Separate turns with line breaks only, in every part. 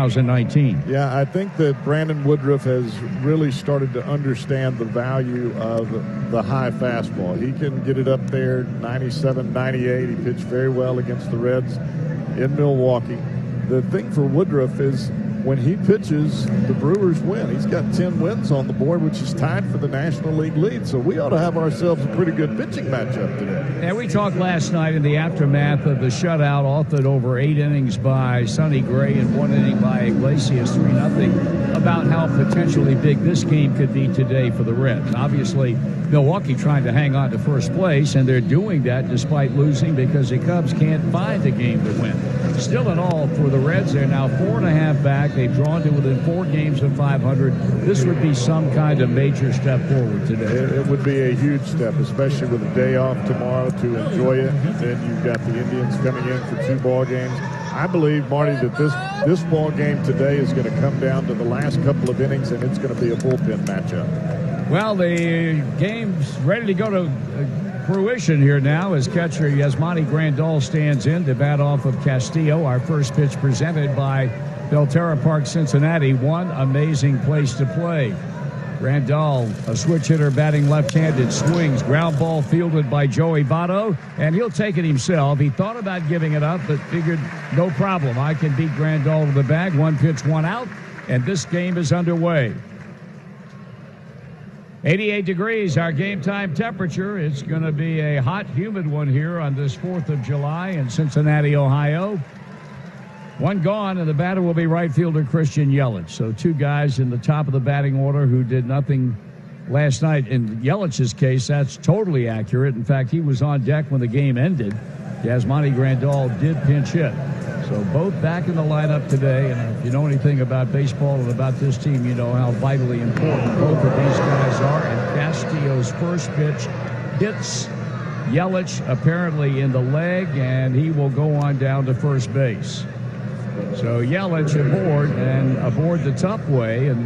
2019.
Yeah, I think that Brandon Woodruff has really started to understand the value of the high fastball. He can get it up there, 97, 98. He pitched very well against the Reds in Milwaukee. The thing for Woodruff is when he pitches, the Brewers win. He's got 10 wins on the board, which is tied for the National League lead. So we ought to have ourselves a pretty good pitching matchup today.
And we talked last night in the aftermath of the shutout, authored over 8 innings by Sonny Gray and 1 inning by Iglesias, 3-0, about how potentially big this game could be today for the Reds. Obviously, Milwaukee trying to hang on to first place, and they're doing that despite losing because the Cubs can't find a game to win. Still in all, for the Reds, they're now 4.5 back. They've drawn to within 4 games of 500. This would be some kind of major step forward today.
It would be a huge step, especially with a day off tomorrow to enjoy it. And then you've got the Indians coming in for 2 ball games. I believe, Marty, that this ball game today is going to come down to the last couple of innings, and it's going to be a bullpen matchup.
Well, the game's ready to go to fruition here now as catcher Yasmani Grandal stands in to bat off of Castillo. Our first pitch presented by Belterra Park, Cincinnati. One amazing place to play. Grandal, a switch hitter batting left-handed, swings. Ground ball fielded by Joey Votto, and he'll take it himself. He thought about giving it up, but figured no problem. I can beat Grandal to the bag. 1 pitch, 1 out, and this game is underway. 88 degrees, our game time temperature. It's going to be a hot, humid one here on this 4th of July in Cincinnati, Ohio. 1 gone, and the batter will be right fielder Christian Yelich. So 2 guys in the top of the batting order who did nothing last night. In Yelich's case, that's totally accurate. In fact, he was on deck when the game ended. Yasmani Grandal did pinch hit. So both back in the lineup today, and if you know anything about baseball and about this team, you know how vitally important both of these guys are. And Castillo's first pitch hits Yelich apparently in the leg, and he will go on down to first base. So Yelich aboard, and aboard the tough way, and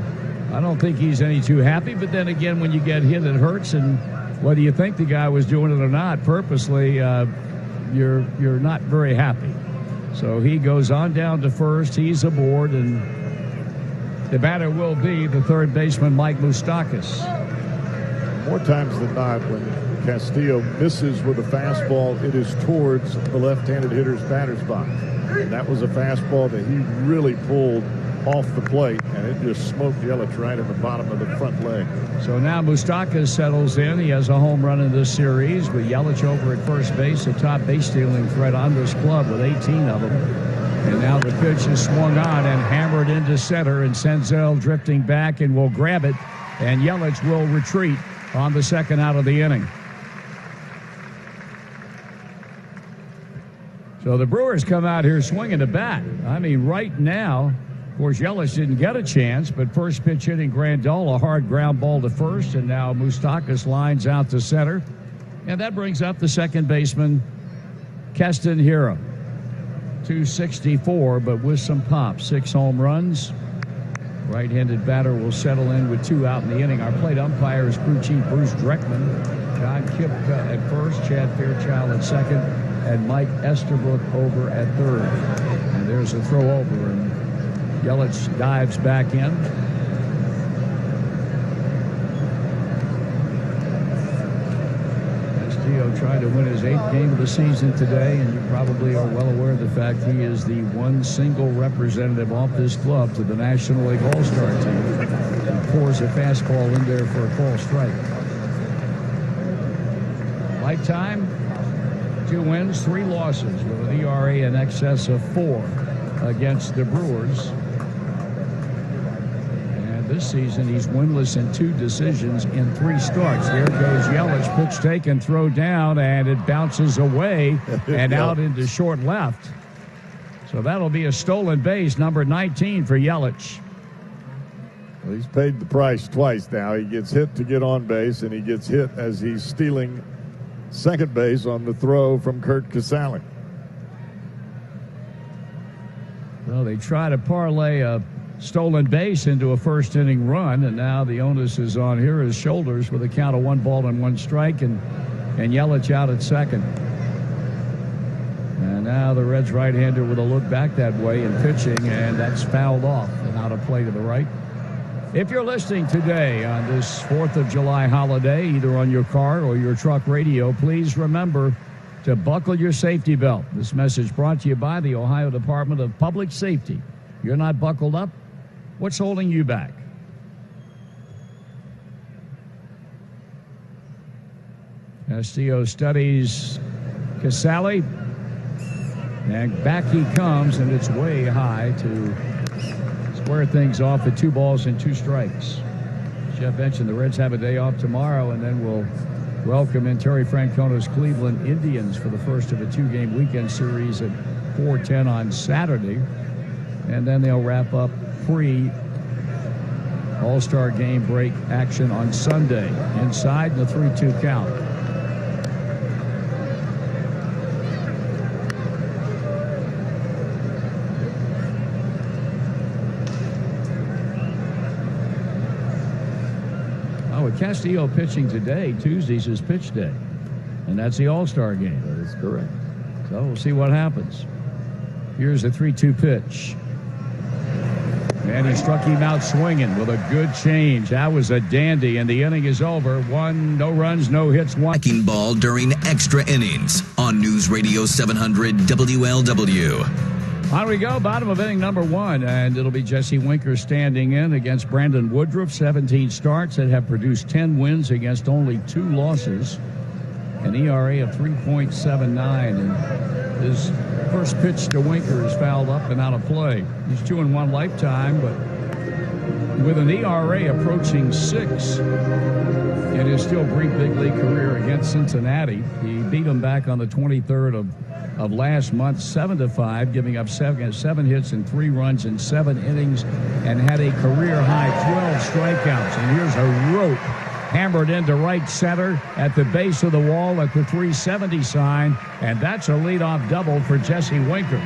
I don't think he's any too happy. But then again, when you get hit, it hurts, and whether you think the guy was doing it or not purposely, you're not very happy. So he goes on down to first. He's aboard, and the batter will be the third baseman, Mike Moustakas.
More times than not, when Castillo misses with a fastball, it is towards the left-handed hitter's batter's box. And that was a fastball that he really pulled off the plate, and it just smoked Yelich right in the bottom of the front leg.
So now Moustakas settles in. He has a home run in this series with Yelich over at first base, the top base stealing threat on this club with 18 of them. And now the pitch is swung on and hammered into center, and Senzel drifting back and will grab it, and Yelich will retreat on the second out of the inning. So the Brewers come out here swinging the bat. I mean, right now, of course, Yelich didn't get a chance, but first pitch hitting Grandal, a hard ground ball to first, and now Moustakas lines out to center. And that brings up the second baseman, Keston Hiura. 264, but with some pop. 6 home runs. Right-handed batter will settle in with 2 out in the inning. Our plate umpire is crew chief Bruce Dreckman. John Kipka at first, Chad Fairchild at second, and Mike Esterbrook over at third. And there's a throw over, and Yelich dives back in. Castillo trying to win his 8th game of the season today, and you probably are well aware of the fact he is the one single representative off this club to the National League All-Star team. He pours a fastball in there for a call strike. Lifetime, 2 wins, 3 losses with an ERA in excess of 4 against the Brewers. And this season, he's winless in 2 decisions in 3 starts. There goes Yelich, pitch taken, throw down, and it bounces away and out into short left. So that'll be a stolen base, number 19 for Yelich.
Well, he's paid the price twice now. He gets hit to get on base, and he gets hit as he's stealing second base on the throw from Kurt Casale.
Well, they try to parlay a stolen base into a first inning run, and now the onus is on Hiura's shoulders with a count of 1 ball and 1 strike, and Yelich out at second. And Now the Reds right-hander with a look back that way in pitching, and that's fouled off and out of play to the right. If you're listening today on this 4th of July holiday, either on your car or your truck radio, please remember to buckle your safety belt. This message brought to you by the Ohio Department of Public Safety. You're not buckled up? What's holding you back? Castillo studies Casale, and back he comes, and it's way high to square things off at 2 balls and 2 strikes. Jeff mentioned the Reds have a day off tomorrow, and then we'll welcome in Terry Francona's Cleveland Indians for the first of a 2-game weekend series at 4:10 on Saturday, and then they'll wrap up pre-All-Star Game break action on Sunday. Inside, the 3-2 count. With Castillo pitching today, Tuesday's his pitch day, and that's the All-Star Game.
That is correct.
So we'll see what happens. Here's a 3-2 pitch. And he struck him out swinging with a good change. That was a dandy, and the inning is over. 1, no runs, no hits, 1.
Wrecking ball during extra innings on News Radio 700 WLW.
On we go, bottom of inning number 1, and it'll be Jesse Winker standing in against Brandon Woodruff. 17 starts that have produced 10 wins against only 2 losses. An ERA of 3.79, and his first pitch to Winker is fouled up and out of play. He's 2-1 lifetime, but with an ERA approaching 6 in his still brief big league career against Cincinnati. He beat them back on the 23rd of last month, 7-5, giving up 7 hits and 3 runs in 7 innings, and had a career-high 12 strikeouts. And here's a rope hammered into right center at the base of the wall at the 370 sign, and that's a leadoff double for Jesse Winker.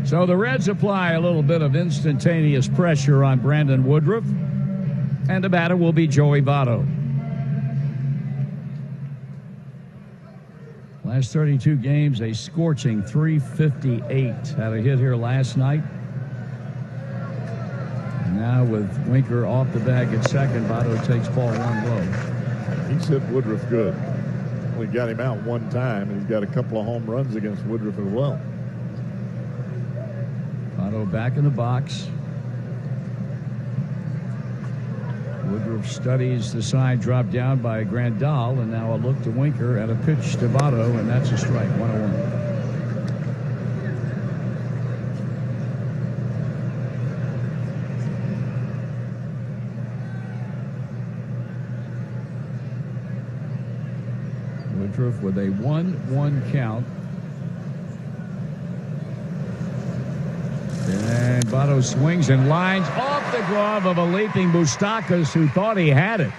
So the Reds apply a little bit of instantaneous pressure on Brandon Woodruff, and the batter will be Joey Votto. Last 32 games, a scorching .358. Had a hit here last night. And now with Winker off the bag at second, Votto takes ball 1 low.
He's hit Woodruff good. We got him out 1 time, and he's got a couple of home runs against Woodruff as well.
Votto back in the box. Woodruff studies the sign drop down by Grandal, and now a look to Winker at a pitch to Votto, and that's a strike, 1-1. Woodruff with a 1-1 count. And Votto swings and lines off the glove of a leaping Moustakas, who thought he had it.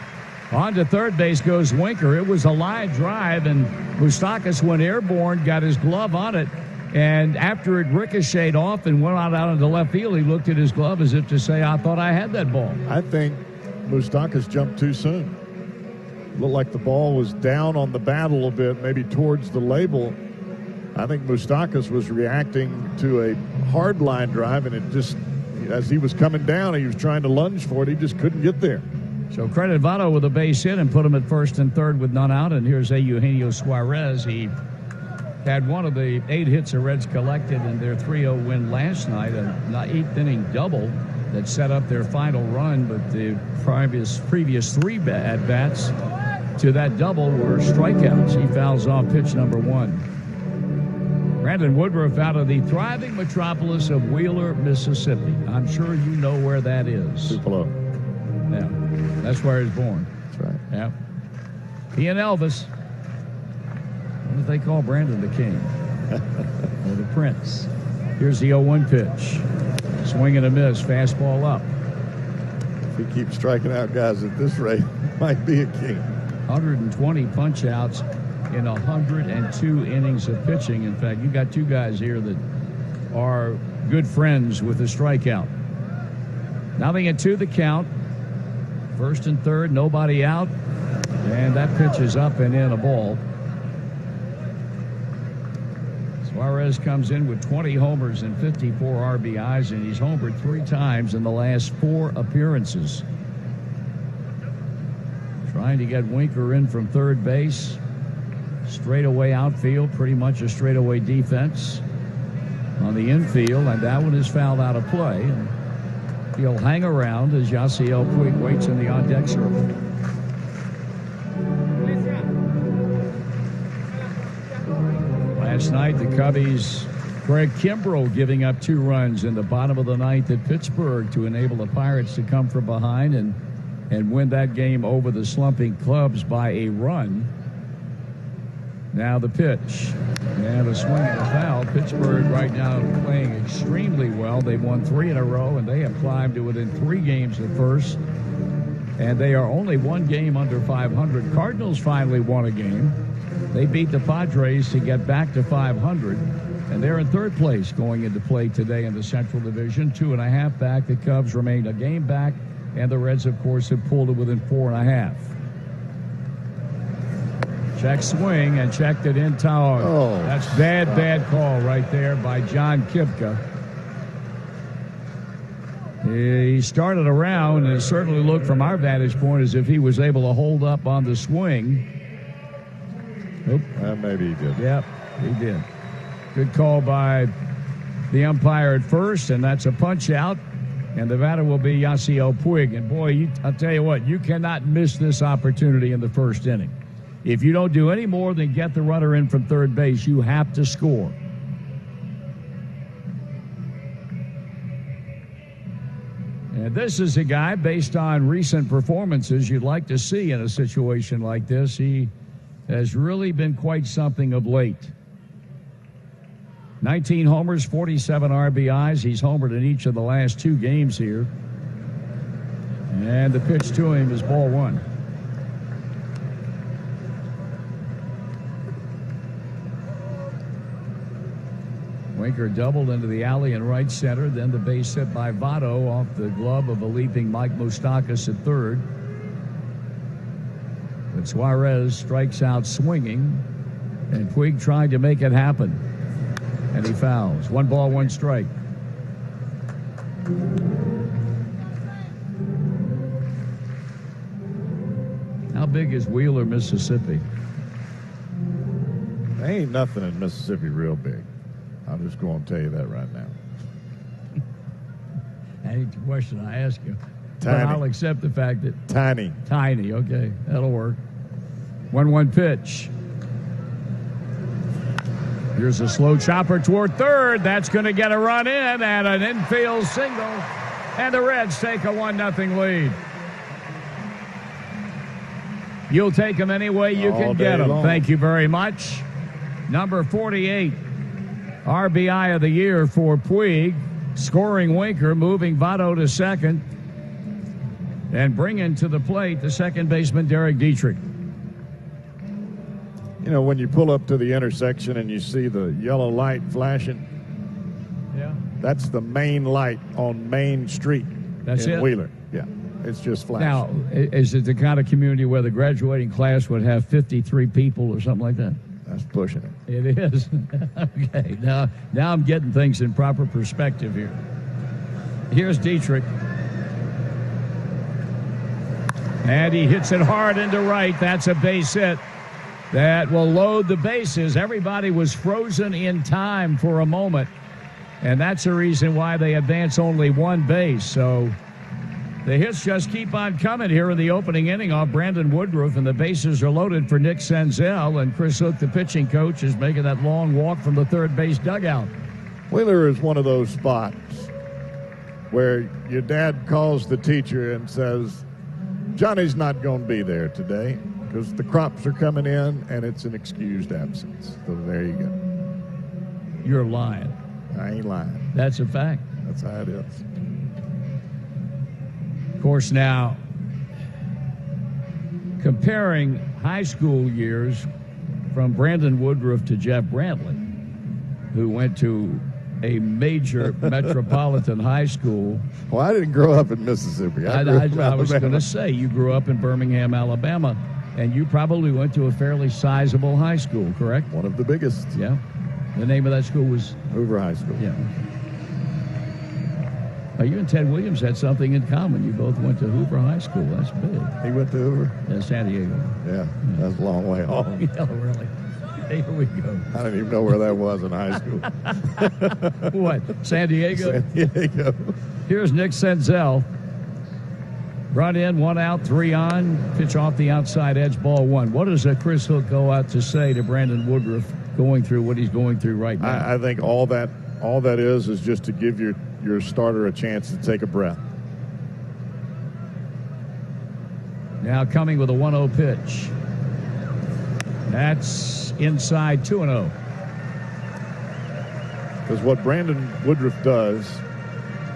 On to third base goes Winker. It was a line drive, and Moustakas went airborne, got his glove on it, and after it ricocheted off and went out into left field, he looked at his glove as if to say, I thought I had that ball.
I think Moustakas jumped too soon. Looked like the ball was down on the bat a little bit, maybe towards the label. I think Moustakas was reacting to a hard line drive, and it just, as he was coming down, he was trying to lunge for it. He just couldn't get there.
So credit Votto with a base hit and put him at first and third with none out. And here's Eugenio Suarez. He had one of the 8 hits the Reds collected in their 3-0 win last night, an 8th inning double that set up their final run. But the previous 3 at-bats to that double were strikeouts. He fouls off pitch number 1. Brandon Woodruff out of the thriving metropolis of Wheeler, Mississippi. I'm sure you know where that is.
Tupelo.
Yeah, that's where he's born.
That's right.
Yeah. He and Elvis. What do they call Brandon, the king? Or the prince? Here's the 0-1 pitch. Swing and a miss. Fastball up.
If he keeps striking out guys at this rate, he might be a king.
120 punch-outs in 102 innings of pitching. In fact, you got 2 guys here that are good friends with a strikeout. 0-2 the count. First and third, nobody out. And that pitch is up and in, a ball. Suarez comes in with 20 homers and 54 RBIs, and he's homered 3 times in the last 4 appearances. Trying to get Winker in from third base. Straightaway outfield, pretty much a straightaway defense on the infield, and that one is fouled out of play. And he'll hang around as Yasiel Puig waits in the on-deck circle. Last night, the Cubbies, Craig Kimbrell giving up 2 runs in the bottom of the ninth at Pittsburgh to enable the Pirates to come from behind and win that game over the slumping Cubs by a run. Now the pitch. And a swing and a foul. Pittsburgh right now playing extremely well. They've won 3 in a row, and they have climbed to within 3 games of first. And they are only 1 game under 500. Cardinals finally won a game. They beat the Padres to get back to 500. And they're in third place going into play today in the Central Division. 2.5 back. The Cubs remained a game back. And the Reds, of course, have pulled it within 4.5. Check swing and checked it in tower.
Oh,
that's bad call right there by John Kipka. He started around, and it certainly looked from our vantage point as if he was able to hold up on the swing. Oop.
Maybe he did.
Yep, he did. Good call by the umpire at first, and that's a punch out. And the batter will be Yasiel Puig. And boy, I'll tell you what, you cannot miss this opportunity in the first inning. If you don't do any more than get the runner in from third base, you have to score. And this is a guy, based on recent performances, you'd like to see in a situation like this. He has really been quite something of late. 19 homers, 47 RBIs. He's homered in each of the last 2 games here. And the pitch to him is ball 1. Winker doubled into the alley in right center. Then the base hit by Votto off the glove of a leaping Mike Moustakas at third. But Suarez strikes out swinging, and Puig tried to make it happen. And he fouls. 1 ball, 1 strike. How big is Wheeler, Mississippi?
There ain't nothing in Mississippi real big. I'm just going to tell you that right now.
That ain't the question I ask you.
Tiny.
But I'll accept the fact that...
Tiny.
Tiny, okay. That'll work. 1-1 pitch. Here's a slow chopper toward third. That's going to get a run in and an infield single. And the Reds take a 1-0 lead. You'll take them any way you can get them.
Long.
Thank you very much. Number 48, RBI of the year for Puig. Scoring Winker, moving Votto to second. And bringing to the plate the second baseman, Derek Dietrich.
You know, when you pull up to the intersection and you see the yellow light flashing,
yeah,
that's the main light on Main Street in Wheeler. Yeah, it's just flashing.
Now, is it the kind of community where the graduating class would have 53 people or something like that?
That's pushing it.
It is. Okay, now I'm getting things in proper perspective here. Here's Dietrich. And he hits it hard into right. That's a base hit. That will load the bases. Everybody was frozen in time for a moment, and that's the reason why they advance only 1 base. So the hits just keep on coming here in the opening inning off Brandon Woodruff, and the bases are loaded for Nick Senzel, and Chris Hook, the pitching coach, is making that long walk from the third base dugout.
Wheeler is one of those spots where your dad calls the teacher and says, Johnny's not going to be there today, because the crops are coming in, and it's an excused absence. So there you go.
You're lying.
I ain't lying.
That's a fact.
That's how it is.
Of course, now, comparing high school years from Brandon Woodruff to Jeff Brantley, who went to a major metropolitan high school.
Well, I didn't grow up in Mississippi.
I was going to say, you grew up in Birmingham, Alabama, and you probably went to a fairly sizable high school, correct?
One of the biggest.
Yeah. The name of that school was?
Hoover High School.
Yeah. Now, you and Ted Williams had something in common. You both went to Hoover High School. That's big.
He went to Hoover?
San Diego.
Yeah, that's a long way off.
Yeah, really. Here we go.
I didn't even know where that was in high school.
What, San Diego?
San Diego.
Here's Nick Senzel. Run in, 1 out, 3 on. Pitch off the outside edge, ball 1. What does Chris Hook go out to say to Brandon Woodruff going through what he's going through right now?
I think all that is just to give your starter a chance to take a breath.
Now coming with a 1-0 pitch. That's inside 2-0.
Because what Brandon Woodruff does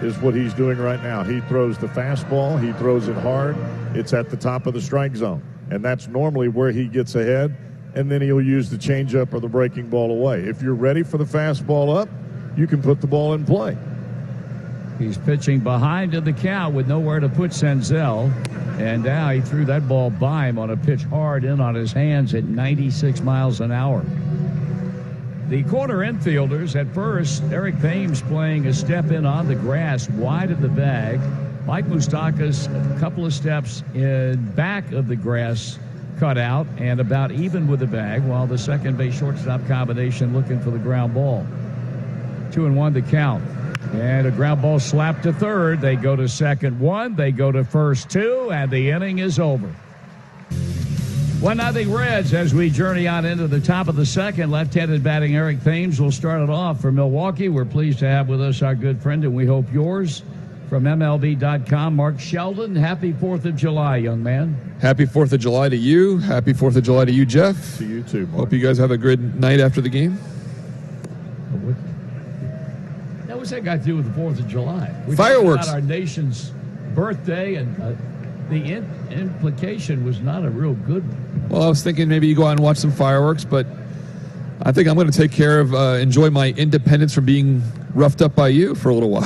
is what he's doing right now. He throws the fastball. He throws it hard. It's at the top of the strike zone. And that's normally where he gets ahead. And then he'll use the changeup or the breaking ball away. If you're ready for the fastball up, you can put the ball in play.
He's pitching behind in the count with nowhere to put Senzel. And now he threw that ball by him on a pitch hard in on his hands at 96 miles an hour. The corner infielders at first, Eric Thames playing a step in on the grass wide of the bag. Mike Moustakas a couple of steps in back of the grass cutout and about even with the bag, while the second base shortstop combination looking for the ground ball. 2-1 the count. And a ground ball slapped to third. They go to second 1. They go to first 2. And the inning is over. 1-0 Reds as we journey on into the top of the second. Left-handed batting Eric Thames will start it off for Milwaukee. We're pleased to have with us our good friend, and we hope yours, from MLB.com, Mark Sheldon. Happy 4th of July, young man.
Happy 4th of July to you. Happy 4th of July to you, Jeff.
To you too, Mark.
Hope you guys have a good night after the game.
What's that got to do with the 4th of July? We're
Fireworks.
About our nation's birthday, and the implication was not a real good one.
Well, I was thinking maybe you go out and watch some fireworks, but I think I'm going to take care of, enjoy my independence from being roughed up by you for a little while.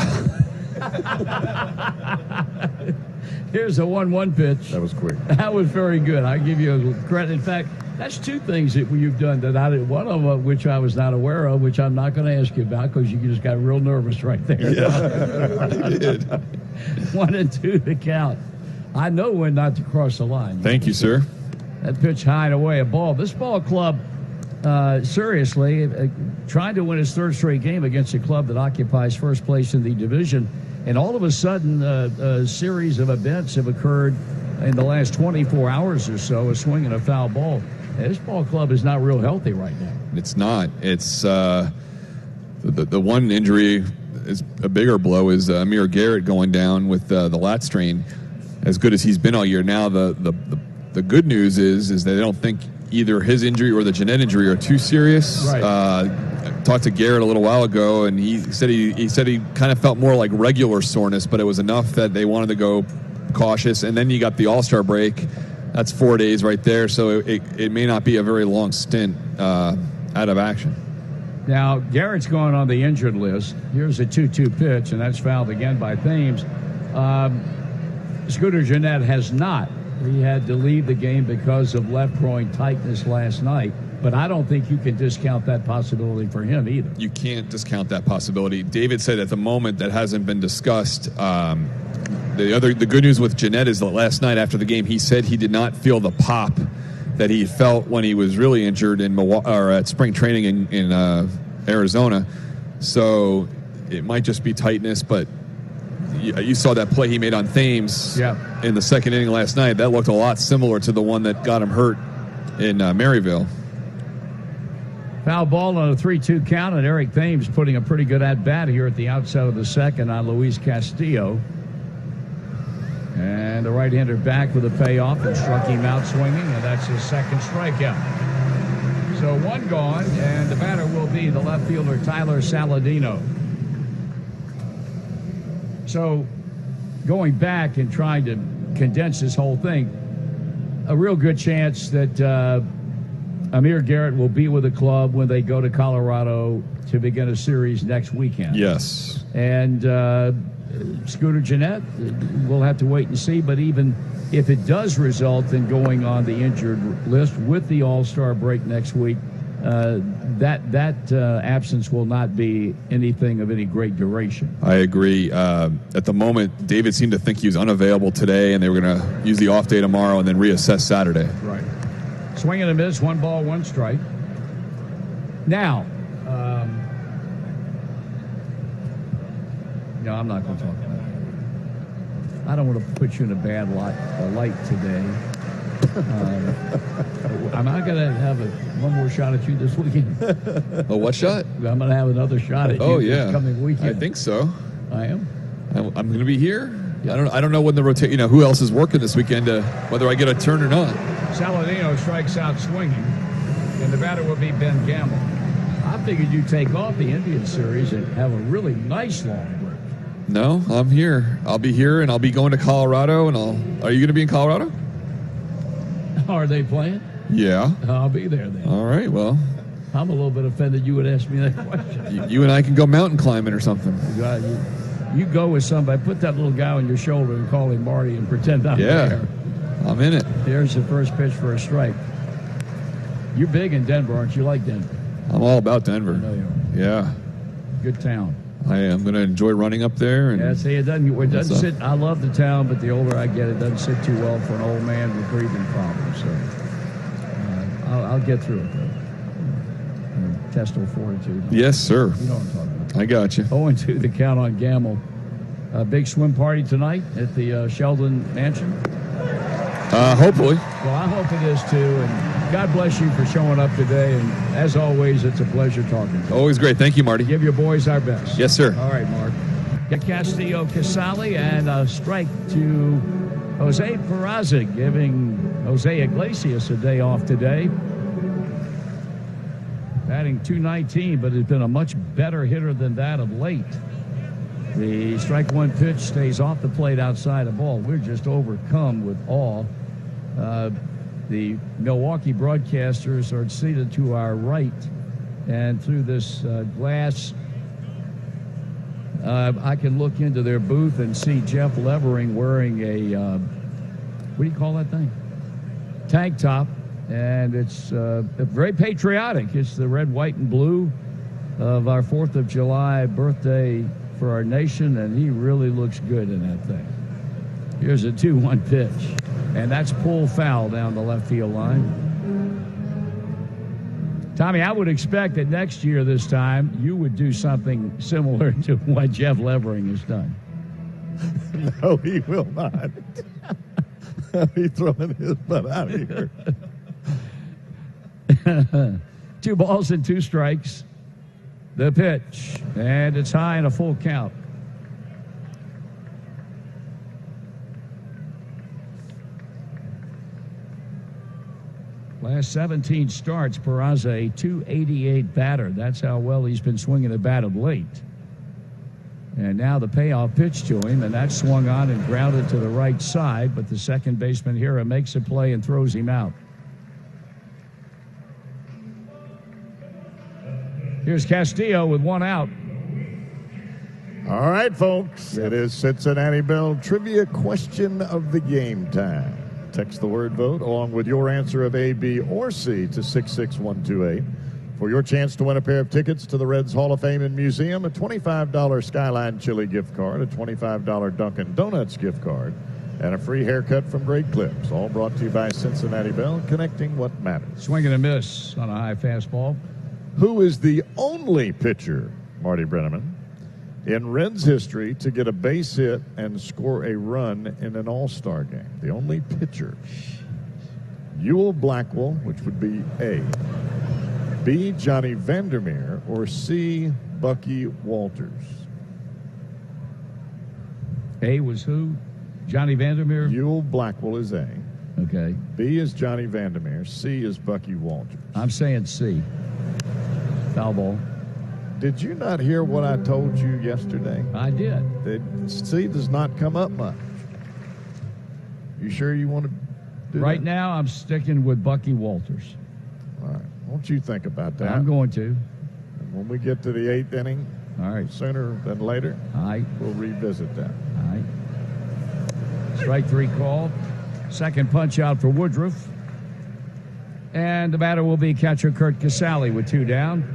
Here's a 1-1 pitch.
That was quick.
That was very good. I give you credit. In fact, that's 2 things that you've done that I did. One of them, which I was not aware of, which I'm not going to ask you about because you just got real nervous right there.
Yeah, you did.
1-2 to count. I know when not to cross the line.
Thank you, sir.
That pitch high and away, a ball. This ball club, seriously, trying to win his 3rd straight game against a club that occupies first place in the division. And all of a sudden, a series of events have occurred in the last 24 hours or so, a swing and a foul ball. This ball club is not real healthy right now.
It's not. It's the one injury is a bigger blow is Amir Garrett going down with the lat strain. As good as he's been all year now, the good news is they don't think either his injury or the Jeanette injury are too serious.
Right.
I talked to Garrett a little while ago, and he said he kind of felt more like regular soreness, but it was enough that they wanted to go cautious. And then you got the All-Star break. That's 4 days right there, so it may not be a very long stint out of action.
Now, Garrett's going on the injured list. Here's a 2-2 pitch, and that's fouled again by Thames. Scooter Jeanette has not. He had to leave the game because of left groin tightness last night, but I don't think you can discount that possibility for him either.
You can't discount that possibility. David said at the moment that hasn't been discussed. The good news with Jeanette is that last night after the game, he said he did not feel the pop that he felt when he was really injured in at spring training in Arizona. So it might just be tightness, but you saw that play he made on Thames in the second inning last night. That looked a lot similar to the one that got him hurt in Maryville.
Foul ball on a 3-2 count, and Eric Thames putting a pretty good at-bat here at the outset of the second on Luis Castillo. And the right-hander back with a payoff and struck him out swinging, and that's his 2nd strikeout. So 1 gone, and the batter will be the left fielder Tyler Saladino. So going back and trying to condense this whole thing, a real good chance that Amir Garrett will be with the club when they go to Colorado to begin a series next weekend.
Yes.
And Scooter Gennett, we'll have to wait and see. But even if it does result in going on the injured list with the All-Star break next week, that absence will not be anything of any great duration.
I agree. At the moment, David seemed to think he was unavailable today, and they were going to use the off day tomorrow and then reassess Saturday.
Right. Swing and a miss, 1 ball, 1 strike. Now, no, I'm not going to talk about it. I don't want to put you in a bad light today. I'm not going to have one more shot at you this weekend.
Oh, what shot?
I'm going to have another shot at you this coming weekend.
I think so.
I am.
I'm going to be here. I don't know when the rotation. Who else is working this weekend? Whether I get a turn or not.
Saladino strikes out swinging, and the batter will be Ben Gamble. I figured you'd take off the Indian series and have a really nice long break.
No, I'm here. I'll be here, and I'll be going to Colorado. And Are you going to be in Colorado?
Are they playing?
Yeah.
I'll be there then.
All right. Well,
I'm a little bit offended you would ask me that question.
You and I can go mountain climbing or something.
You go with somebody. Put that little guy on your shoulder and call him Marty and pretend I'm there.
I'm in it.
There's the first pitch for a strike. You're big in Denver, aren't you? Like Denver?
I'm all about Denver.
I know you are.
Yeah.
Good town.
I am going to enjoy running up there. And
yeah, see, it doesn't sit. I love the town, but the older I get, it doesn't sit too well for an old man with breathing problems. So I'll get through it, though. Test fortitude.
Yes, sir.
You know what I'm talking about.
I got you.
0-2 the count on Gamble. A big swim party tonight at the Sheldon Mansion.
Hopefully.
Well, I hope it is, too. And God bless you for showing up today. And as always, it's a pleasure talking to you.
Always great. Thank you, Marty.
Give your boys our best.
Yes, sir.
All right, Mark. Castillo Casali, and a strike to Jose Peraza, giving Jose Iglesias a day off today. Batting .219, but has been a much better hitter than that of late. The strike one pitch stays off the plate outside the ball. We're just overcome with awe. The Milwaukee broadcasters are seated to our right, and through this glass, I can look into their booth and see Jeff Levering wearing a, what do you call that thing? Tank top, and it's very patriotic. It's the red, white, and blue of our 4th of July birthday for our nation, and he really looks good in that thing. Here's a 2-1 pitch, and that's pulled foul down the left field line. Tommy, I would expect that next year this time you would do something similar to what Jeff Levering has done.
No, he will not. He's throwing his butt out of here.
2 balls and 2 strikes. The pitch, and it's high and a full count. Last 17 starts, Peraza, a .288 batter. That's how well he's been swinging the bat of late. And now the payoff pitch to him, and that swung on and grounded to the right side, but the second baseman here makes a play and throws him out. Here's Castillo with 1 out.
All right, folks. It is Cincinnati Bell Trivia Question of the Game Time. Text the word vote along with your answer of A, B, or C to 66128 for your chance to win a pair of tickets to the Reds Hall of Fame and Museum, a $25 Skyline Chili gift card, a $25 Dunkin' Donuts gift card, and a free haircut from Great Clips. All brought to you by Cincinnati Bell, connecting what matters.
Swing and a miss on a high fastball.
Who is the only pitcher, Marty Brenneman, in Reds history to get a base hit and score a run in an All-Star game? The only pitcher. Ewell Blackwell, which would be A. B, Johnny Vandermeer, or C, Bucky Walters?
A was who? Johnny Vandermeer?
Ewell Blackwell is A.
Okay.
B is Johnny Vandermeer. C is Bucky Walters.
I'm saying C. Foul ball.
Did you not hear what I told you yesterday?
I did.
C does not come up much. You sure you want to do
Right
that?
now, I'm sticking with Bucky Walters.
All right. Won't you think about that?
I'm going to.
And when we get to the 8th inning,
All right.
sooner than later,
All right.
we'll revisit that.
All right. Strike 3 call. Second punch out for Woodruff. And the batter will be catcher Curt Casale with 2 down.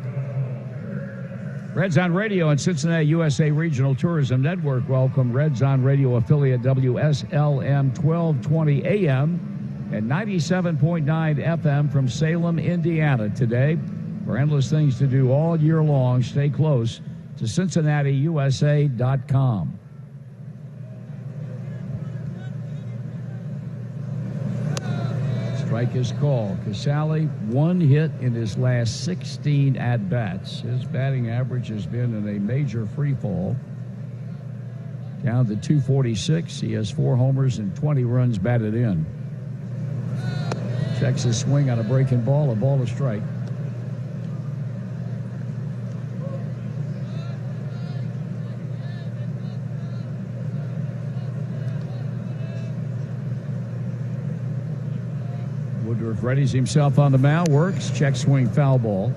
Reds on Radio and Cincinnati USA Regional Tourism Network welcome Reds on Radio affiliate WSLM 1220 AM and 97.9 FM from Salem, Indiana today. For endless things to do all year long, stay close to CincinnatiUSA.com. Strike is called. Casale, 1 hit in his last 16 at-bats. His batting average has been in a major free fall. Down to 246. He has 4 homers and 20 runs batted in. Checks his swing on a breaking ball, a ball to strike. Woodruff readies himself on the mound, works, check swing, foul ball.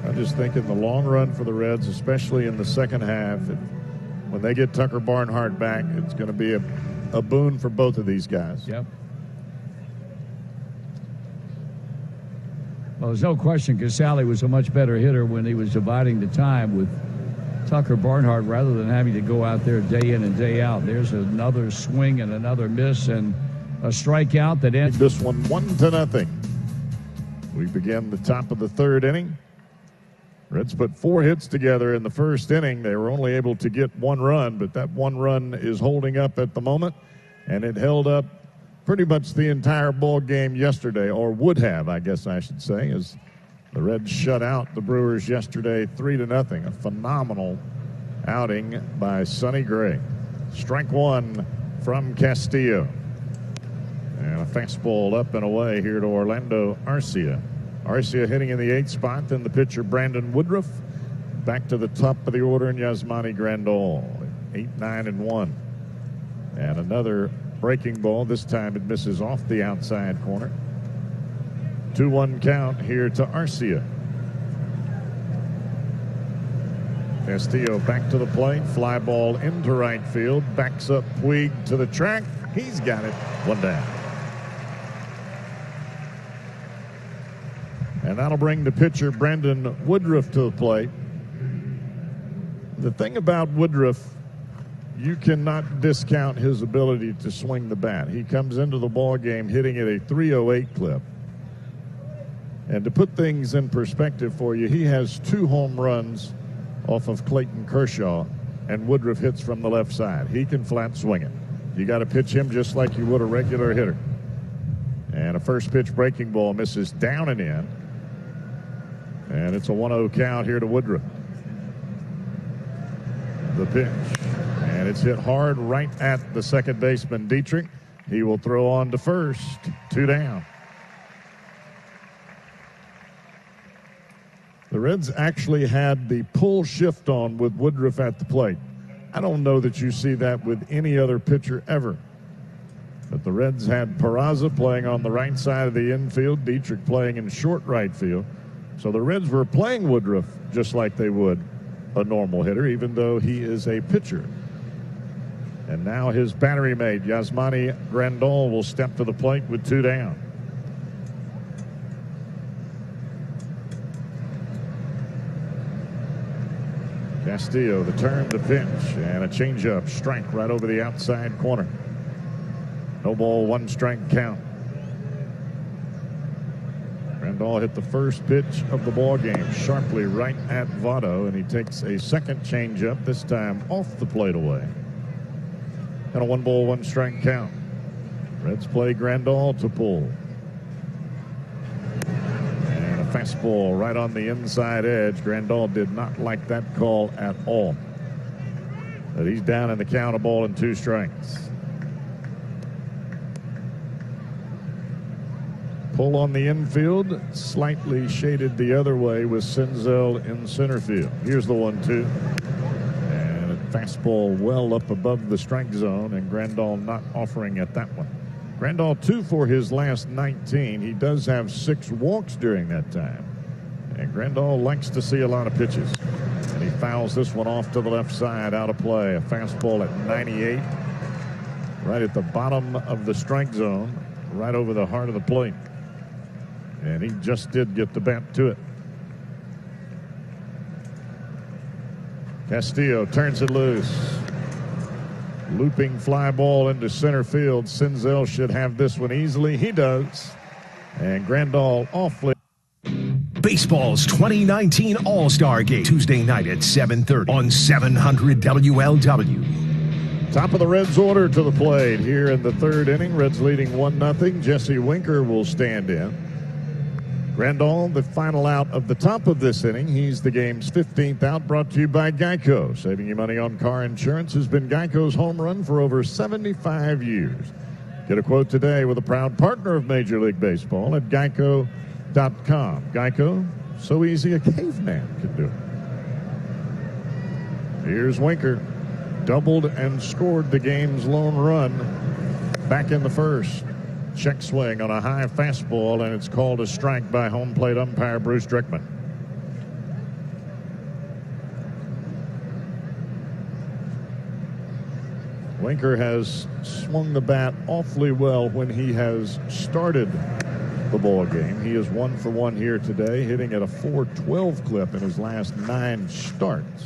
I just think in the long run for the Reds, especially in the second half, when they get Tucker Barnhart back, it's going to be a boon for both of these guys.
Yep. Well, there's no question Casale was a much better hitter when he was dividing the time with Tucker Barnhart rather than having to go out there day in and day out. There's another swing and another miss and a strikeout that ends
this one 1-0. We begin the top of the 3rd inning. Reds put 4 hits together in the first inning. They were only able to get 1 run, but that 1 run is holding up at the moment, and it held up pretty much the entire ball game yesterday, or would have, I guess I should say, as the Reds shut out the Brewers yesterday 3-0. A phenomenal outing by Sonny Gray. Strike 1 from Castillo. And a fastball up and away here to Orlando Arcia. Arcia hitting in the 8th spot. Then the pitcher Brandon Woodruff. Back to the top of the order in Yasmani Grandal. 8-9-1. And another breaking ball. This time it misses off the outside corner. 2-1 count here to Arcia. Castillo back to the plate. Fly ball into right field. Backs up Puig to the track. He's got it. 1 down. And that'll bring the pitcher Brandon Woodruff to the plate. The thing about Woodruff, you cannot discount his ability to swing the bat. He comes into the ball game hitting at a 308 clip. And to put things in perspective for you, he has 2 home runs off of Clayton Kershaw, and Woodruff hits from the left side. He can flat swing it. You got to pitch him just like you would a regular hitter. And a first pitch breaking ball misses down and in. And it's a 1-0 count here to Woodruff. The pitch. And it's hit hard right at the second baseman, Dietrich. He will throw on to first. 2 down. The Reds actually had the pull shift on with Woodruff at the plate. I don't know that you see that with any other pitcher ever. But the Reds had Peraza playing on the right side of the infield, Dietrich playing in short right field. So the Reds were playing Woodruff just like they would a normal hitter, even though he is a pitcher. And now his battery mate, Yasmani Grandal, will step to the plate with 2 down. Castillo, the turn, the pitch, and a changeup. Strike right over the outside corner. No ball, 1 strike count. Grandal hit the first pitch of the ball game sharply right at Votto, and he takes a second changeup, this time off the plate away. And a 1 ball, 1 strike count. Reds play Grandal to pull. And a fastball right on the inside edge. Grandal did not like that call at all. But he's down in the count, a ball and 2 strikes. Pull on the infield, slightly shaded the other way with Senzel in center field. Here's the 1-2. And a fastball well up above the strike zone, and Grandal not offering at that one. Grandal 2 for his last 19. He does have 6 walks during that time. And Grandal likes to see a lot of pitches. And he fouls this one off to the left side, out of play. A fastball at 98, right at the bottom of the strike zone, right over the heart of the plate. And he just did get the bat to it. Castillo turns it loose. Looping fly ball into center field. Senzel should have this one easily. He does. And Grandal awfully.
Baseball's 2019 All-Star Game, Tuesday night at 7:30 on 700 WLW.
Top of the Reds order to the plate here in the third inning. Reds leading 1-0. Jesse Winker will stand in. Grandal, the final out of the top of this inning. He's the game's 15th out, brought to you by Geico. Saving you money on car insurance has been Geico's home run for over 75 years. Get a quote today with a proud partner of Major League Baseball at Geico.com. Geico, so easy a caveman could do it. Here's Winker. Doubled and scored the game's lone run back in the first. Check swing on a high fastball, and it's called a strike by home plate umpire Bruce Drickman. Winker has swung the bat awfully well when he has started the ball game. He is 1 for 1 here today, hitting at a .412 clip in his last 9 starts.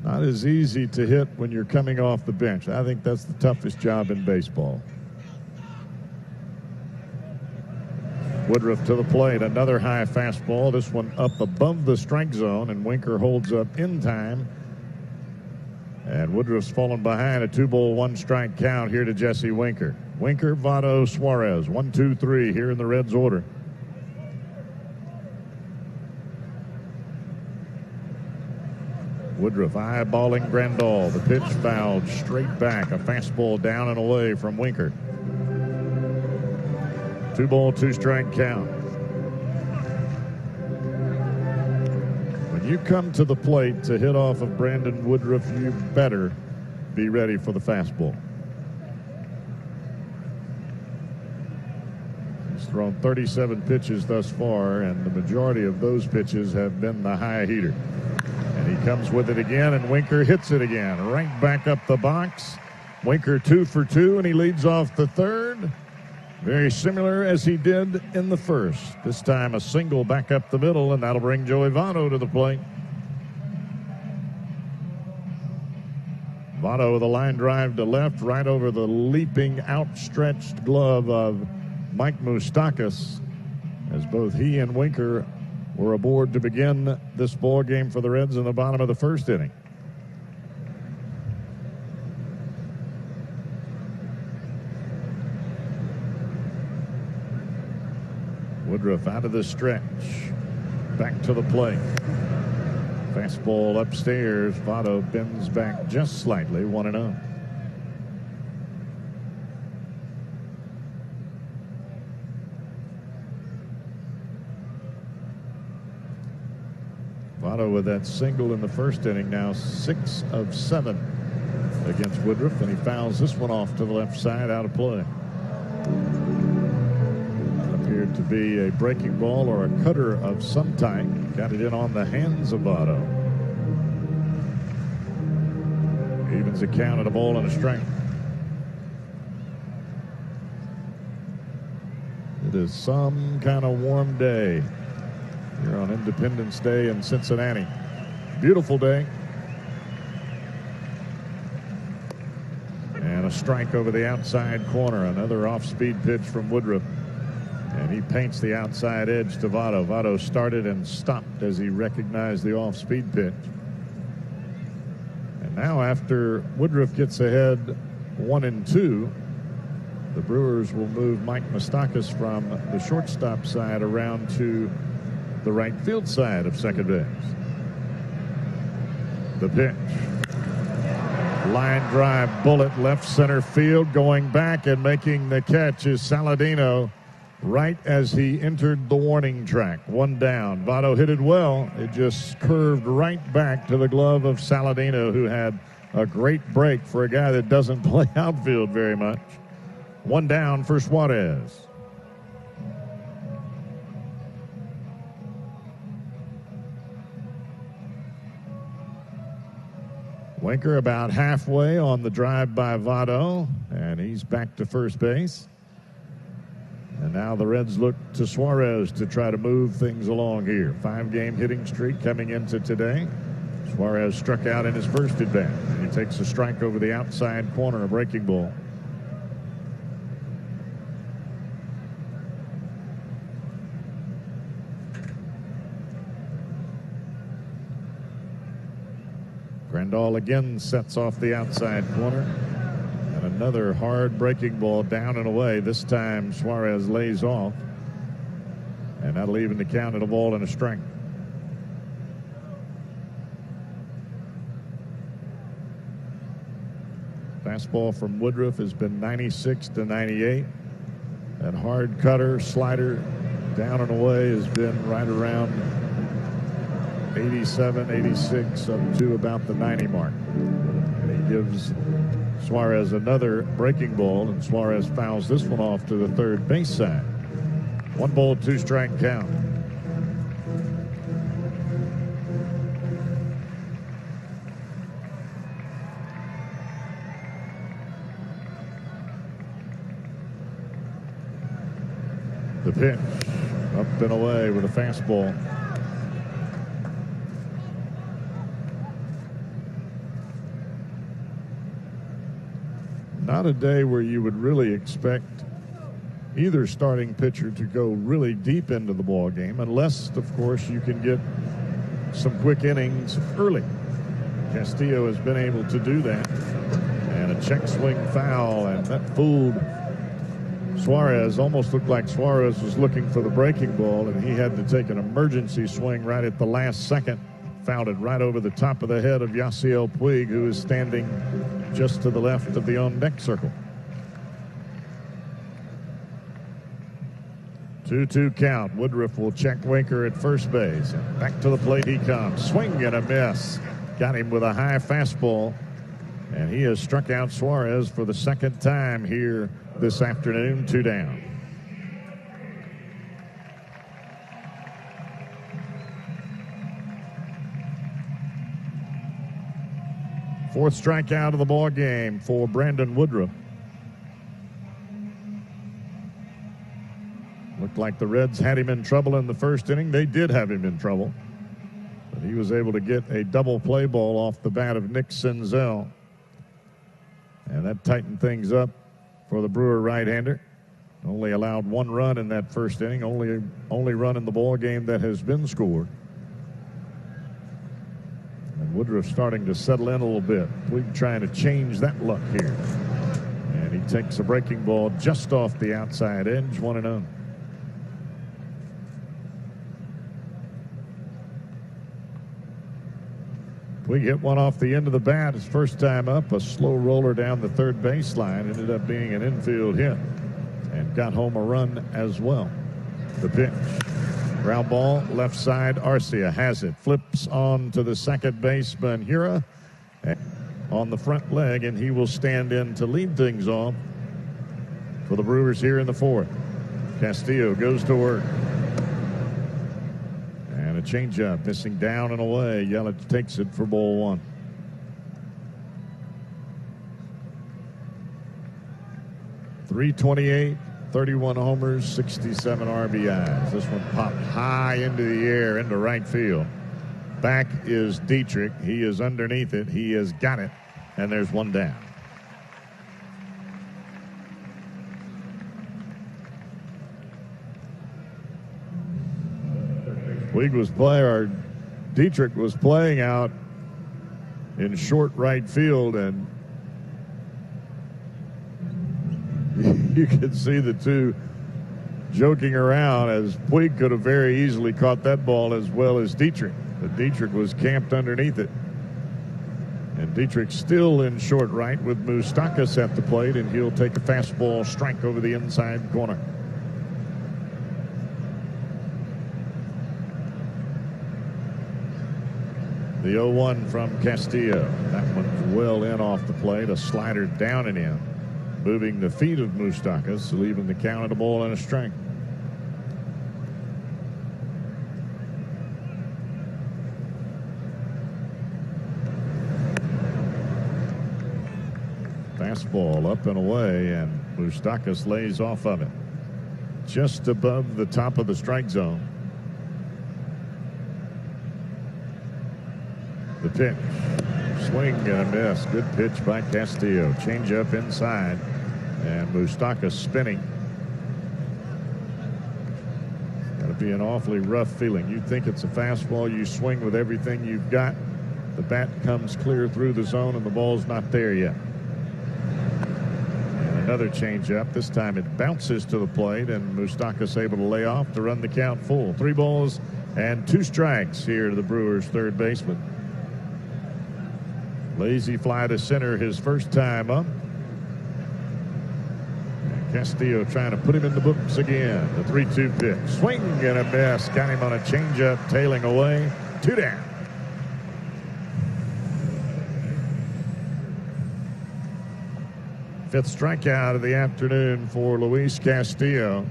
Not as easy to hit when you're coming off the bench. I think that's the toughest job in baseball. Woodruff to the plate. Another high fastball. This one up above the strike zone, and Winker holds up in time. And Woodruff's fallen behind. A 2-ball, 1-strike count here to Jesse Winker. Winker, Votto, Suarez. 1, 2, 3 here in the Reds order. Woodruff eyeballing Grandal. The pitch fouled straight back. A fastball down and away from Winker. 2-ball, 2-strike count. When you come to the plate to hit off of Brandon Woodruff, you better be ready for the fastball. He's thrown 37 pitches thus far, and the majority of those pitches have been the high heater. And he comes with it again, and Winker hits it again. Right back up the box. Winker 2 for 2, and he leads off the third. Very similar as he did in the first. This time a single back up the middle, and that'll bring Joey Votto to the plate. Votto with a line drive to left, right over the leaping, outstretched glove of Mike Moustakas, as both he and Winker were aboard to begin this ball game for the Reds in the bottom of the first inning. Woodruff out of the stretch, back to the plate. Fastball upstairs. Votto bends back just slightly, 1-0. Votto with that single in the first inning, now 6 of 7 against Woodruff, and he fouls this one off to the left side, out of play. Appeared to be a breaking ball or a cutter of some type. Got it in on the hands of Votto. Evens the count at a ball and a strike. It is some kind of warm day here on Independence Day in Cincinnati. Beautiful day. And a strike over the outside corner. Another off-speed pitch from Woodruff. And he paints the outside edge to Votto. Votto started and stopped as he recognized the off-speed pitch. And now after Woodruff gets ahead 1-2, the Brewers will move Mike Moustakas from the shortstop side around to the right field side of second base. The pitch. Line drive bullet left center field. Going back and making the catch is Saladino right as he entered the warning track. 1 down. Votto hit it well. It just curved right back to the glove of Saladino, who had a great break for a guy that doesn't play outfield very much. One down for Suarez. Winker about halfway on the drive by Votto, and he's back to first base. And now the Reds look to Suarez to try to move things along here. 5-game hitting streak coming into today. Suarez struck out in his first at bat. He takes a strike over the outside corner, a breaking ball. Grandal again sets off the outside corner. And another hard breaking ball down and away. This time Suarez lays off. And that'll even the count at a ball and a strike. Fastball from Woodruff has been 96 to 98. That hard cutter, slider down and away has been right around 87, 86, up to about the 90 mark. And he gives Suarez another breaking ball, and Suarez fouls this one off to the third base side. 1 ball, 2 strike count. The pitch, up and away with a fastball. Not a day where you would really expect either starting pitcher to go really deep into the ball game, unless, of course, you can get some quick innings early. Castillo has been able to do that. And a check swing foul, and that fooled Suarez. Almost looked like Suarez was looking for the breaking ball, and he had to take an emergency swing right at the last second. Fouled it right over the top of the head of Yasiel Puig, who is standing just to the left of the on-deck circle. 2-2 count. Woodruff will check Winker at first base. And back to the plate he comes. Swing and a miss. Got him with a high fastball. And he has struck out Suarez for the second time here this afternoon. 2 down. Fourth strikeout of the ball game for Brandon Woodruff. Looked like the Reds had him in trouble in the first inning. They did have him in trouble. But he was able to get a double play ball off the bat of Nick Senzel. And that tightened things up for the Brewer right-hander. Only allowed 1 run in that first inning. Only run in the ball game that has been scored. And Woodruff starting to settle in a little bit. Puig trying to change that luck here. And he takes a breaking ball just off the outside edge, 1-0. Puig hit one off the end of the bat his first time up. A slow roller down the third baseline. Ended up being an infield hit. And got home a run as well. The pitch. Ground ball, left side. Arcia has it. Flips on to the second baseman, Hira, on the front leg, and he will stand in to lead things off for the Brewers here in the fourth. Castillo goes to work. And a changeup, missing down and away. Yelich takes it for ball 1. .328. 31 homers, 67 RBIs. This one popped high into the air, into right field. Back is Dietrich. He is underneath it. He has got it, and there's 1 down. Dietrich was playing out in short right field, and you could see the two joking around, as Puig could have very easily caught that ball as well as Dietrich. But Dietrich was camped underneath it. And Dietrich still in short right with Moustakas at the plate, and he'll take a fastball strike over the inside corner. The 0-1 from Castillo. That one's well in off the plate. A slider down and in. Moving the feet of Moustakas, leaving the count at a ball and a strike. Fastball up and away, and Moustakas lays off of it. Just above the top of the strike zone. The pitch. Swing and a miss. Good pitch by Castillo. Change up inside. And Moustakas spinning. Got to be an awfully rough feeling. You think it's a fastball. You swing with everything you've got. The bat comes clear through the zone and the ball's not there yet. And another change up. This time it bounces to the plate and Moustakas able to lay off to run the count full. 3 balls and 2 strikes here to the Brewers' third baseman. Lazy fly to center his first time up. And Castillo trying to put him in the books again. The 3-2 pitch. Swing and a miss. Got him on a changeup, tailing away. 2 down. Fifth strikeout of the afternoon for Luis Castillo.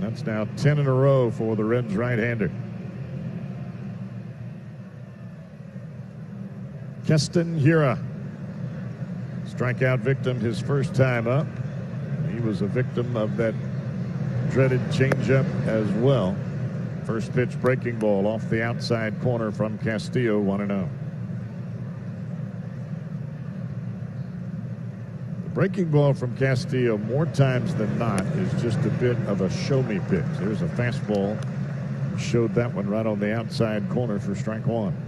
That's now 10 in a row for the Reds right-hander. Keston Hiura, strikeout victim his first time up. He was a victim of that dreaded changeup as well. First pitch breaking ball off the outside corner from Castillo, 1-0. The breaking ball from Castillo more times than not is just a bit of a show-me pitch. There's a fastball. Showed that one right on the outside corner for strike 1.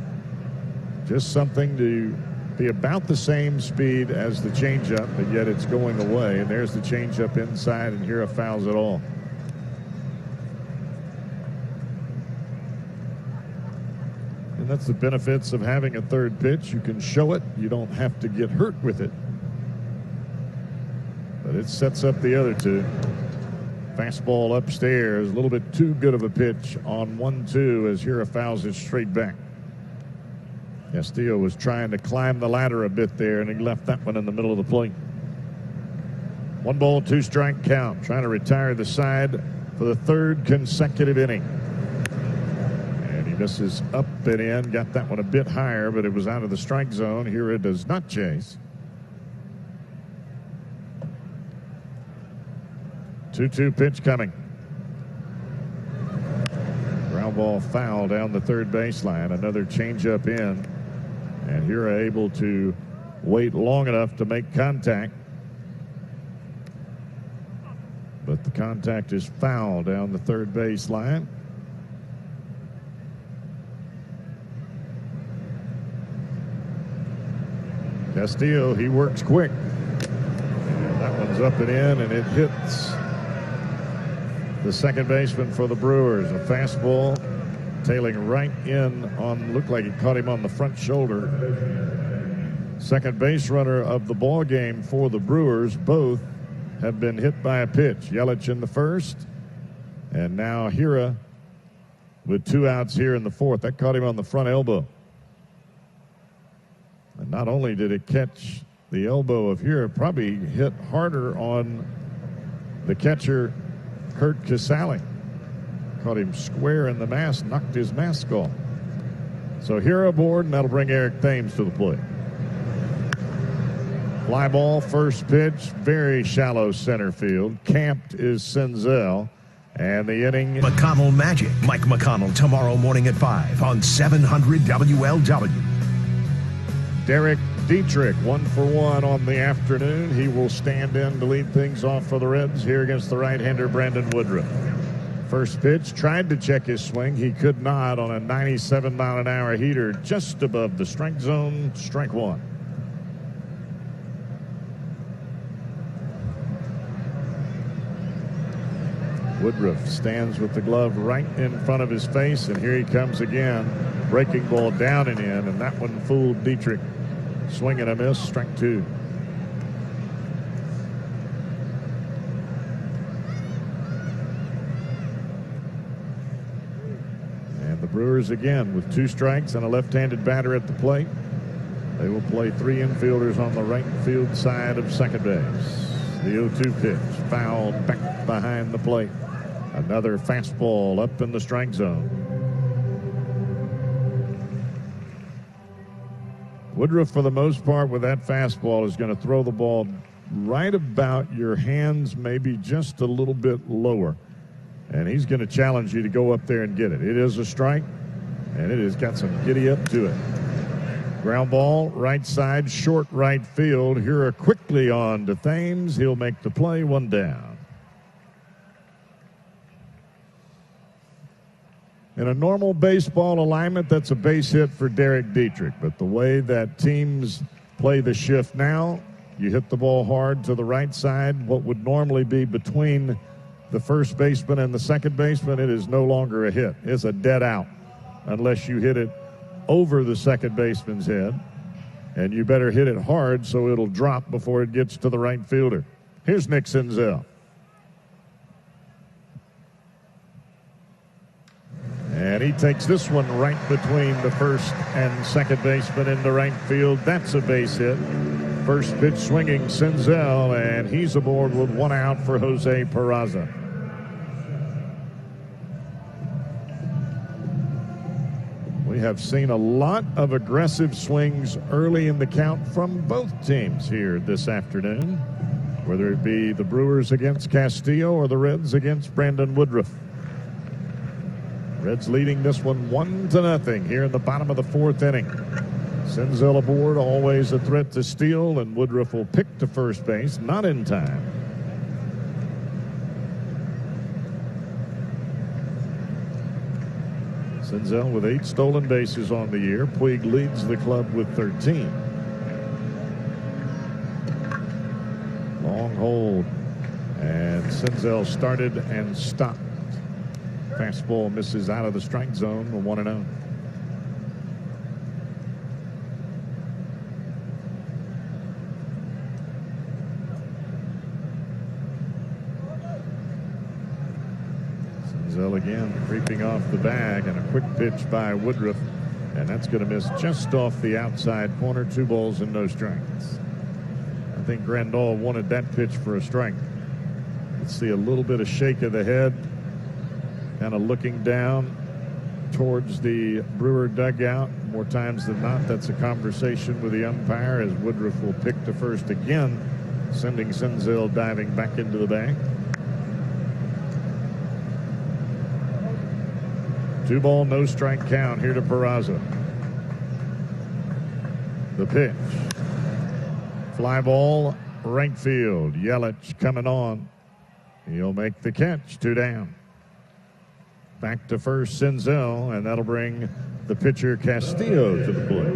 Just something to be about the same speed as the changeup, but yet it's going away. And there's the changeup inside, and Hiura fouls it all. And that's the benefits of having a third pitch. You can show it. You don't have to get hurt with it. But it sets up the other 2. Fastball upstairs, a little bit too good of a pitch on 1-2 as Hiura fouls it straight back. Castillo was trying to climb the ladder a bit there, and he left that one in the middle of the plate. 1 ball, 2 strike count. Trying to retire the side for the 3rd consecutive inning. And he misses up and in. Got that one a bit higher, but it was out of the strike zone. Hiura does not chase. 2-2 pitch coming. Ground ball foul down the third baseline. Another changeup in. And Hiura able to wait long enough to make contact. But the contact is foul down the third baseline. Castillo, he works quick. And that one's up and in, and it hits the second baseman for the Brewers. A fastball tailing right in on, looked like it caught him on the front shoulder. Second base runner of the ball game for the Brewers. Both have been hit by a pitch. Yelich in the first, and now Hiura with 2 outs here in the 4th. That caught him on the front elbow. And not only did it catch the elbow of Hiura, probably hit harder on the catcher, Kurt Casale. Caught him square in the mask, knocked his mask off. So Hiura aboard, and that'll bring Eric Thames to the plate. Fly ball, first pitch, very shallow center field. Camped is Senzel, and the inning.
McConnell Magic. Mike McConnell tomorrow morning at 5 on 700 WLW.
Derek Dietrich, 1 for 1 on the afternoon. He will stand in to lead things off for the Reds here against the right-hander Brandon Woodruff. First pitch, tried to check his swing. He could not on a 97-mile-an-hour heater just above the strike zone. Strike 1. Woodruff stands with the glove right in front of his face, and here he comes again. Breaking ball down and in, and that one fooled Dietrich. Swing and a miss, strike 2. Brewers again with 2 strikes and a left-handed batter at the plate. They will play 3 infielders on the right field side of second base. The 0-2 pitch, fouled back behind the plate. Another fastball up in the strike zone. Woodruff, for the most part, with that fastball, is going to throw the ball right about your hands, maybe just a little bit lower. And he's going to challenge you to go up there and get it. It is a strike, and it has got some giddy up to it. Ground ball, right side, short right field. Here quickly on to Thames. He'll make the play, 1 down. In a normal baseball alignment, that's a base hit for Derek Dietrich. But the way that teams play the shift now, you hit the ball hard to the right side. What would normally be between the first baseman and the second baseman, it is no longer a hit. It's a dead out unless you hit it over the second baseman's head. And you better hit it hard so it'll drop before it gets to the right fielder. Here's Nick Senzel. And he takes this one right between the first and second baseman into right field. That's a base hit. First pitch swinging Senzel, and he's aboard with 1 out for Jose Peraza. We have seen a lot of aggressive swings early in the count from both teams here this afternoon, whether it be the Brewers against Castillo or the Reds against Brandon Woodruff. Reds leading this one 1-0 here in the bottom of the 4th inning. Senzel aboard, always a threat to steal, and Woodruff will pick to first base, not in time. Senzel with 8 stolen bases on the year. Puig leads the club with 13. Long hold, and Senzel started and stopped. Fastball misses out of the strike zone, 1-0. Senzel again creeping off the bag, and a quick pitch by Woodruff, and that's going to miss just off the outside corner. 2 balls and no strikes. I think Grandal wanted that pitch for a strike. Let's see a little bit of shake of the head. Kind of looking down towards the Brewer dugout. More times than not, that's a conversation with the umpire as Woodruff will pick to first again, sending Senzel diving back into the bag. 2 ball, no strike count here to Peraza. The pitch. Fly ball, right field. Yelich coming on. He'll make the catch, 2 down. Back to first, Senzel, and that'll bring the pitcher Castillo to the plate.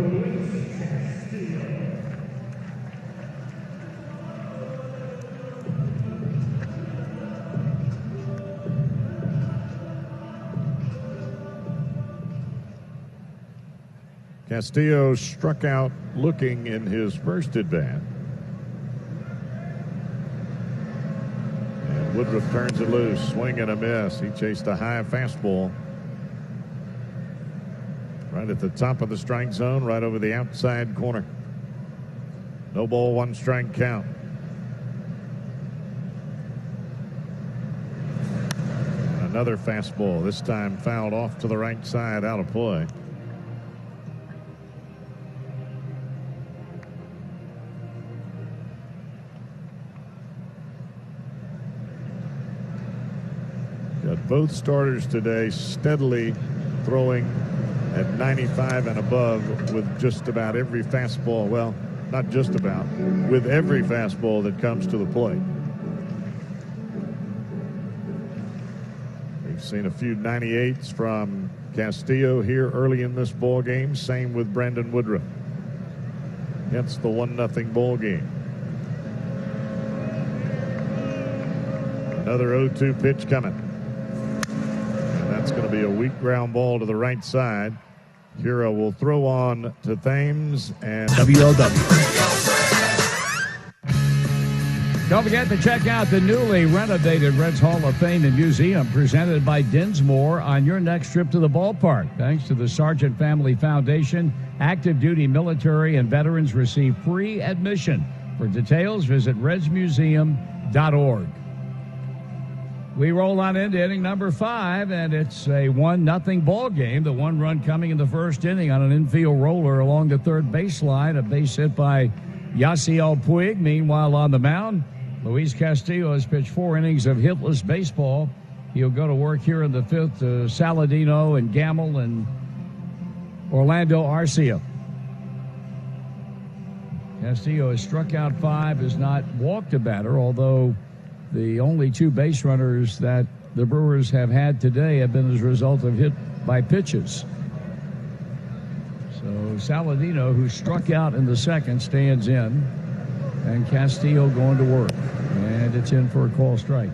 Castillo struck out looking in his first at bat. Woodruff turns it loose, swing and a miss. He chased a high fastball right at the top of the strike zone, right over the outside corner. No ball, 1 strike count. Another fastball, this time fouled off to the right side, out of play. Got both starters today steadily throwing at 95 and above with just about every fastball. Well, not just about, with every fastball that comes to the plate. We've seen a few 98s from Castillo here early in this ball game. Same with Brandon Woodruff. Hence the 1-0 ball game. Another 0-2 pitch coming. That's going to be a weak ground ball to the right side. Hero will throw on to Thames and
WLW.
Don't forget to check out the newly renovated Reds Hall of Fame and Museum presented by Dinsmore on your next trip to the ballpark. Thanks to the Sargent Family Foundation, active duty military and veterans receive free admission. For details, visit redsmuseum.org. We roll on into inning number 5, and it's a 1-0 ball game. The one run coming in the first inning on an infield roller along the third baseline. A base hit by Yasiel Puig. Meanwhile, on the mound, Luis Castillo has pitched 4 innings of hitless baseball. He'll go to work here in the 5th to Saladino and Gamble and Orlando Arcia. Castillo has struck out 5, has not walked a batter, although the only 2 base runners that the Brewers have had today have been as a result of hit by pitches. So Saladino, who struck out in the 2nd, stands in, and Castillo going to work. And it's in for a call strike.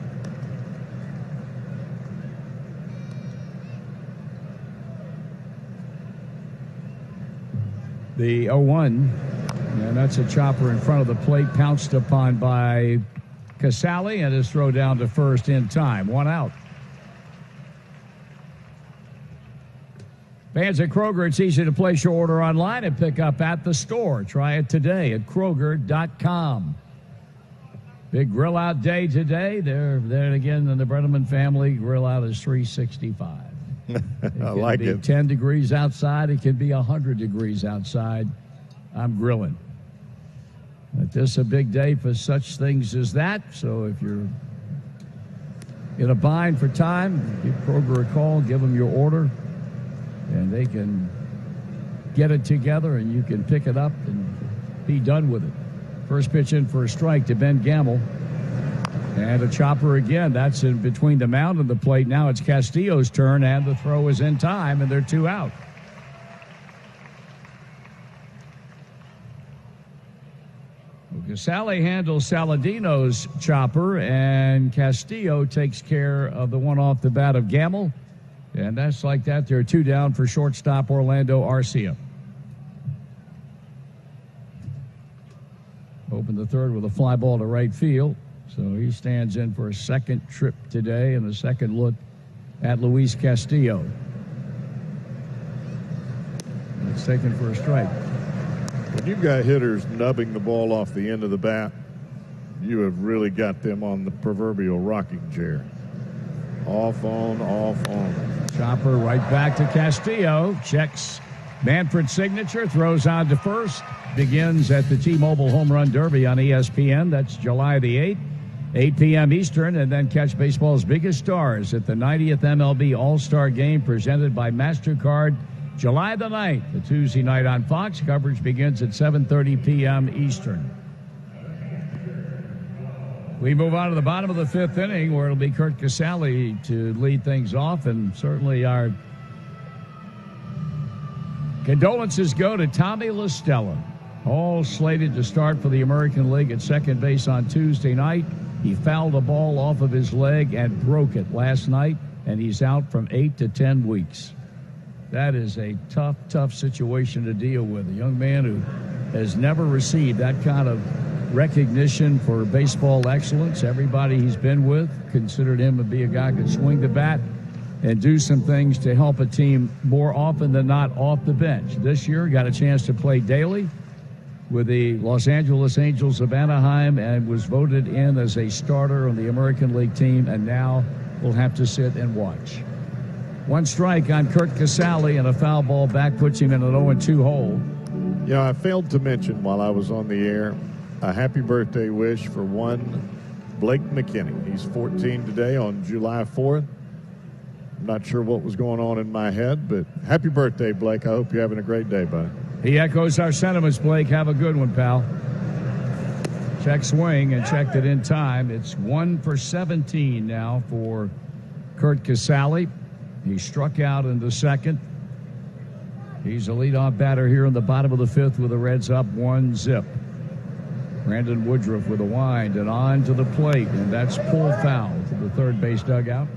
The 0-1, and that's a chopper in front of the plate, pounced upon by Casale, and his throw down to first in time. 1 out. Fans at Kroger, it's easy to place your order online and pick up at the store. Try it today at Kroger.com. Big grill out day today. There again, in the Brenneman family, grill out is 365.
I like it.
10 degrees outside. It can be 100 degrees outside. I'm grilling. But this is a big day for such things as that. So if you're in a bind for time, give Kroger a call, give them your order, and they can get it together, and you can pick it up and be done with it. First pitch in for a strike to Ben Gamble. And a chopper again. That's in between the mound and the plate. Now it's Castillo's turn, and the throw is in time, and they're 2 out. Casale handles Saladino's chopper, and Castillo takes care of the one off the bat of Gamble. And that's like that. There are 2 down for shortstop Orlando Arcia. Opened the 3rd with a fly ball to right field. So he stands in for a 2nd trip today and a 2nd look at Luis Castillo. It's taken for a strike.
When you've got hitters nubbing the ball off the end of the bat, you have really got them on the proverbial rocking chair. Off on, off on.
Chopper right back to Castillo. Checks Manfred's signature, throws on to first. Begins at the T-Mobile Home Run Derby on ESPN. That's July the 8th, 8 p.m. Eastern. And then catch baseball's biggest stars at the 90th MLB All-Star Game presented by MasterCard, July the 9th, a Tuesday night on Fox. Coverage begins at 7:30 p.m. Eastern. We move on to the bottom of the 5th inning, where it'll be Curt Casale to lead things off, and certainly our condolences go to Tommy LaStella, all slated to start for the American League at second base on Tuesday night. He fouled a ball off of his leg and broke it last night, and he's out from 8 to 10 weeks. That is a tough, tough situation to deal with. A young man who has never received that kind of recognition for baseball excellence. Everybody he's been with considered him to be a guy who could swing the bat and do some things to help a team more often than not off the bench. This year, got a chance to play daily with the Los Angeles Angels of Anaheim and was voted in as a starter on the American League team, and now will have to sit and watch. 1 strike on Curt Casale, and a foul ball back puts him in an 0-2 hole.
You know, I failed to mention while I was on the air a happy birthday wish for one Blake McKinney. He's 14 today on July 4th. I'm not sure what was going on in my head, but happy birthday, Blake. I hope you're having a great day, bud.
He echoes our sentiments, Blake. Have a good one, pal. Check swing and checked it in time. It's 1 for 17 now for Curt Casale. He struck out in the 2nd. He's a leadoff batter here in the bottom of the 5th with the Reds up 1-0. Brandon Woodruff with a wind and on to the plate, and that's pulled foul to the third base dugout.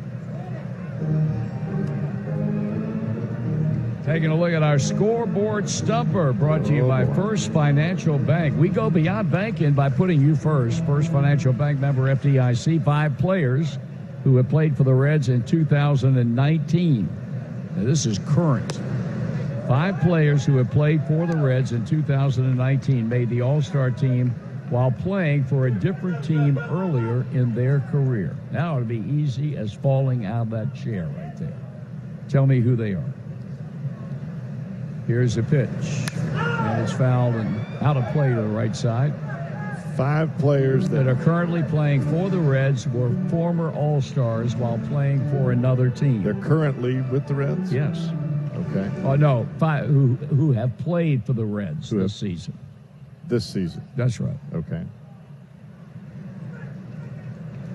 Taking a look at our scoreboard stumper, brought to you by First Financial Bank. We go beyond banking by putting you first. First Financial Bank member FDIC, 5 players who have played for the Reds in 2019. Now, this is current. 5 players who have played for the Reds in 2019 made the All-Star team while playing for a different team earlier in their career. Now it'll be easy as falling out of that chair right there. Tell me who they are. Here's the pitch. And it's fouled and out of play to the right side.
5 players
that are currently playing for the Reds were former All-Stars while playing for another team.
They're currently with the Reds?
Yes.
Okay.
Oh, no, 5 who have played for the Reds this season.
This season?
That's right.
Okay.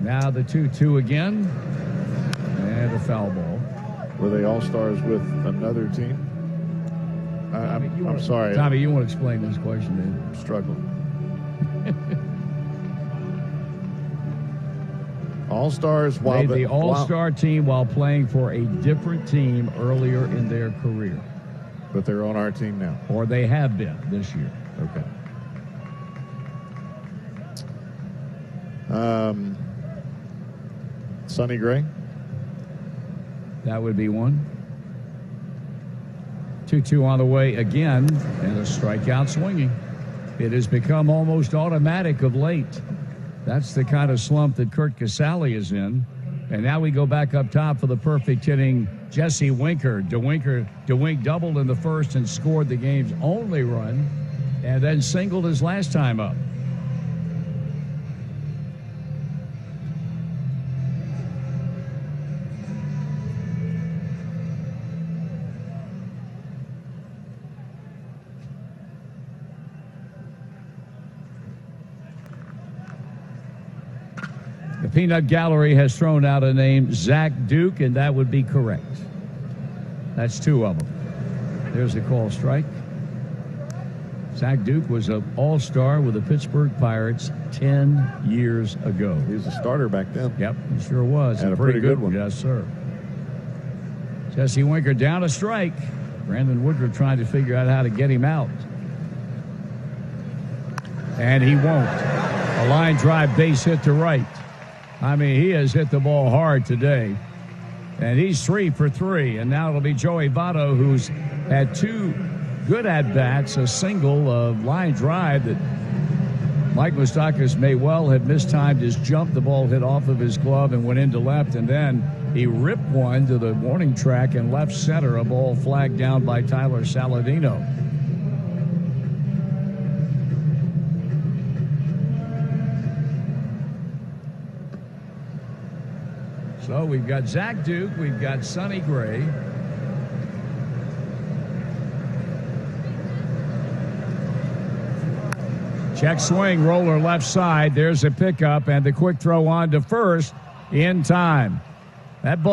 Now the 2-2 again. And a foul ball.
Were they All-Stars with another team? I'm sorry.
Tommy, you want to explain this question, man?
I'm struggling. All-Stars while
the All-Star team while playing for a different team earlier in their career.
But they're on our team now.
Or they have been this year.
Okay. Sonny Gray?
That would be one. 2-2 on the way again, and a strikeout swinging. It has become almost automatic of late. That's the kind of slump that Kurt Casale is in. And now we go back up top for the perfect hitting Jesse Winker. DeWink doubled in the first and scored the game's only run, and then singled his last time up. The Peanut Gallery has thrown out a name, Zach Duke, and that would be correct. That's 2 of them. There's the call strike. Zach Duke was an all-star with the Pittsburgh Pirates 10 years ago.
He was a starter back then.
Yep, he sure was.
And a pretty good one.
Yes, sir. Jesse Winker down a strike. Brandon Woodruff trying to figure out how to get him out. And he won't. A line drive base hit to right. I mean, he has hit the ball hard today. And he's 3 for 3. And now it'll be Joey Votto, who's had 2 good at-bats, a single, a line drive that Mike Moustakas may well have mistimed his jump. The ball hit off of his glove and went into left. And then he ripped one to the warning track in left center, a ball flagged down by Tyler Saladino. So we've got Zach Duke, we've got Sonny Gray. Check swing, roller left side. There's a pickup and the quick throw on to first in time. That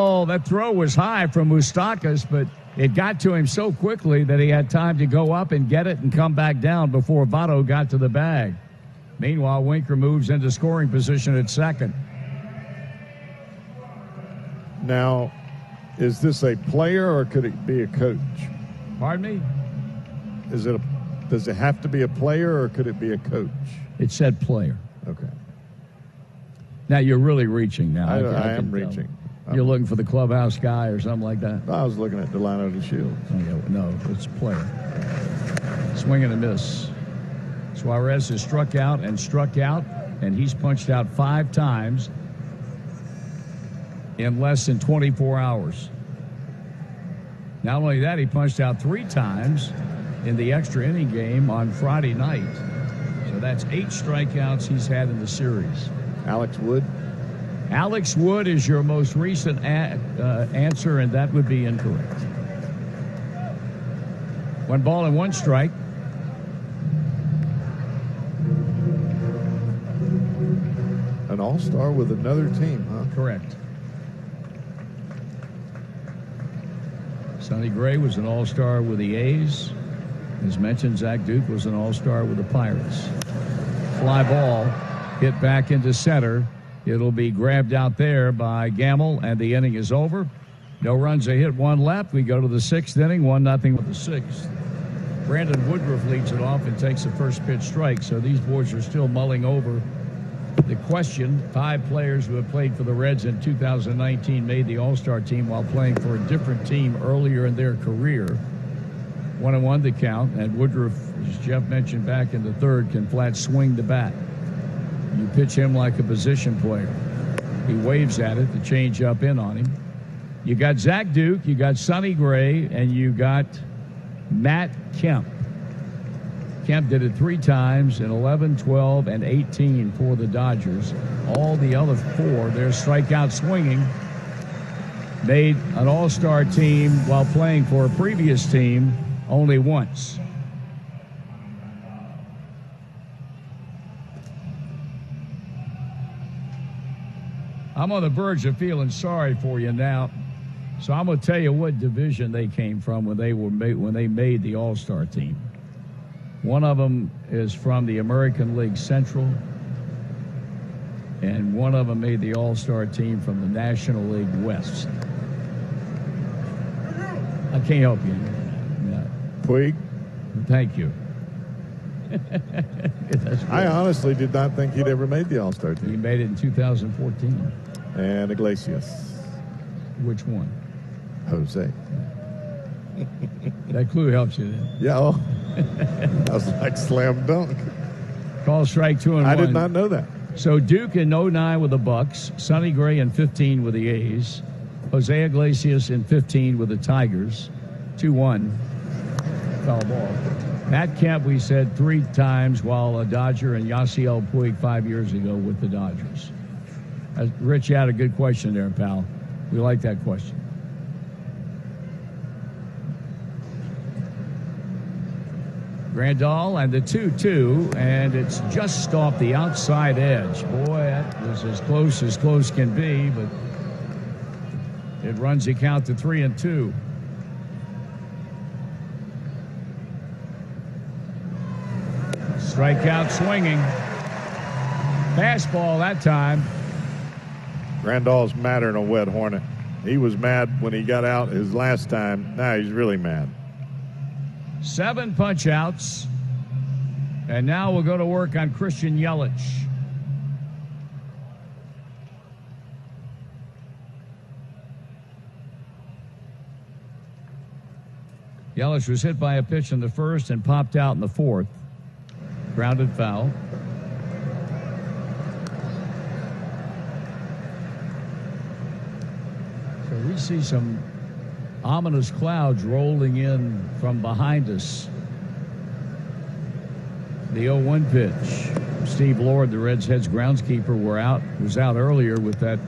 throw was high from Moustakas, but it got to him so quickly that he had time to go up and get it and come back down before Votto got to the bag. Meanwhile, Winker moves into scoring position at second.
Now, is this a player or could it be a coach?
Pardon me?
Does it have to be a player or could it be a coach?
It said player.
Okay.
Now you're really reaching now.
I am reaching.
You're looking for the clubhouse guy or something like that?
I was looking at Delano DeShields.
Oh, yeah, no, it's player. Swing and a miss. Suarez has struck out, and he's punched out 5 times in less than 24 hours. Not only that, he punched out 3 times in the extra inning game on Friday night. So that's 8 strikeouts he's had in the series.
Alex Wood?
Alex Wood is your most recent answer, and that would be incorrect. 1 ball and 1 strike.
An all-star with another team, huh?
Correct. Sonny Gray was an all-star with the A's. As mentioned, Zach Duke was an all-star with the Pirates. Fly ball hit back into center. It'll be grabbed out there by Gamble, and the inning is over. No runs, a hit, one left. We go to the sixth inning, 1-0 with the sixth. Brandon Woodruff leads it off and takes the first pitch strike. So these boys are still mulling over the question. 5 players who have played for the Reds in 2019 made the All-Star team while playing for a different team earlier in their career. 1-1 the count, and Woodruff, as Jeff mentioned back in the third, can flat swing the bat. You pitch him like a position player. He waves at it, the change up in on him. You got Zach Duke, you got Sonny Gray, and you got Matt Kemp. Kemp did it 3 times in 11, 12, and 18 for the Dodgers. All the other 4, their strikeout swinging, made an All-Star team while playing for a previous team only once. I'm on the verge of feeling sorry for you now. So I'm going to tell you what division they came from when they made the All-Star team. One of them is from the American League Central, and one of them made the All-Star team from the National League West. I can't help you. No.
Puig?
Thank you.
I honestly did not think he'd ever made the All-Star team.
He made it in 2014.
And Iglesias.
Which one?
Jose.
That clue helps you then.
Yeah. Oh. That was like slam dunk.
Call strike 2-1.
I did not know that.
So Duke in 09 with the Bucks, Sonny Gray in 15 with the A's, Jose Iglesias in 15 with the Tigers, 2-1, foul ball. Matt Kemp, we said 3 times while a Dodger, and Yasiel Puig 5 years ago with the Dodgers. Rich, you had a good question there, pal. We like that question. Grandal and the 2-2, and it's just off the outside edge. Boy, that was as close can be, but it runs the count to 3-2. Strikeout swinging. Fastball that time.
Grandal's madder than a wet hornet. He was mad when he got out his last time. Now he's really mad.
7 punch outs. And now we'll go to work on Christian Yelich. Yelich was hit by a pitch in the first and popped out in the fourth. Grounded foul. So we see some ominous clouds rolling in from behind us. The 0-1 pitch. Steve Lord, the Reds' head groundskeeper, was out earlier with that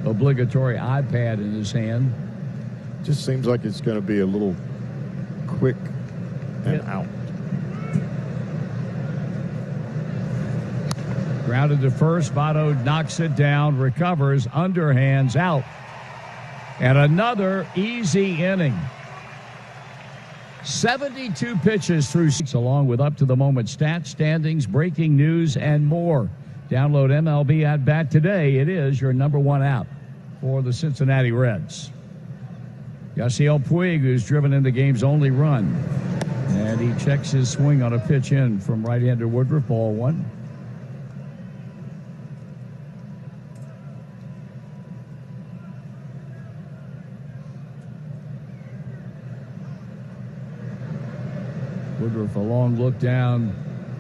obligatory iPad in his hand.
Just seems like it's going to be a little quick and out.
Grounded to first. Votto knocks it down, recovers, underhands out. And another easy inning. 72 pitches through 6, along with up-to-the-moment stats, standings, breaking news, and more. Download MLB At Bat today. It is your #1 app for the Cincinnati Reds. Yasiel Puig, who's driven in the game's only run. And he checks his swing on a pitch in from right-hander Woodruff, ball 1. Woodruff, a long look down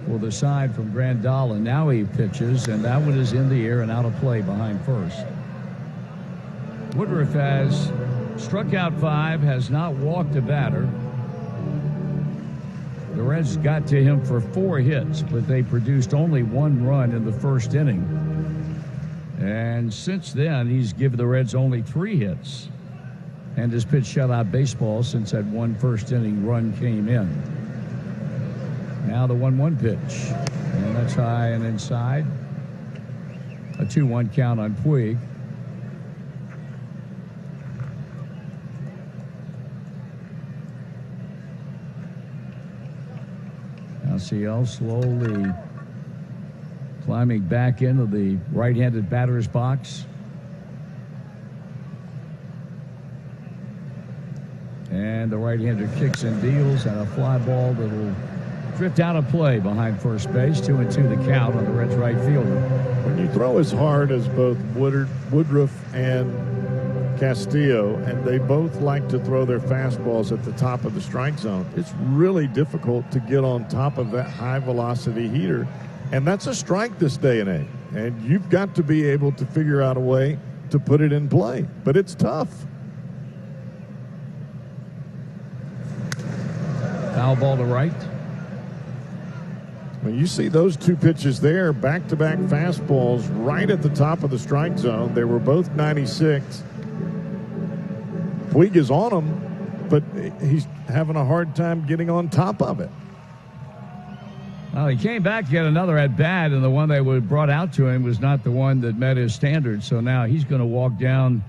for the side from Grandal, and now he pitches, and that one is in the air and out of play behind first. Woodruff has struck out 5, has not walked a batter. The Reds got to him for 4 hits, but they produced only 1 run in the first inning. And since then, he's given the Reds only 3 hits and has pitched shutout baseball since that 1 first inning run came in. Now the 1-1 pitch, and that's high and inside. A 2-1 count on Puig. Yasiel slowly climbing back into the right-handed batter's box. And the right-hander kicks and deals, and a fly ball that'll drift out of play behind first base. 2-2 the count on the Reds right fielder.
When you throw as hard as both Woodruff and Castillo, and they both like to throw their fastballs at the top of the strike zone, it's really difficult to get on top of that high-velocity heater. And that's a strike this day and age. And you've got to be able to figure out a way to put it in play. But it's tough.
Foul ball to right.
When you see those two pitches there, back-to-back fastballs right at the top of the strike zone, they were both 96. Puig is on them, but he's having a hard time getting on top of it.
Well, he came back to get another at-bat, and the one that was brought out to him was not the one that met his standards. So now he's going to walk down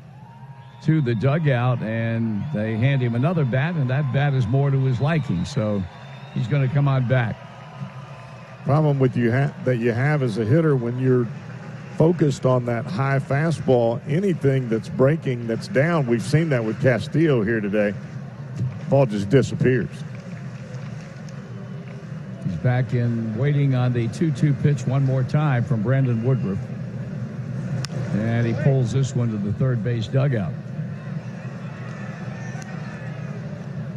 to the dugout, and they hand him another bat, and that bat is more to his liking. So he's going to come on back.
Problem with that you have as a hitter when you're focused on that high fastball, anything that's breaking, that's down, we've seen that with Castillo here today, ball just disappears.
He's back in, waiting on the 2-2 pitch one more time from Brandon Woodruff. And he pulls this one to the third base dugout.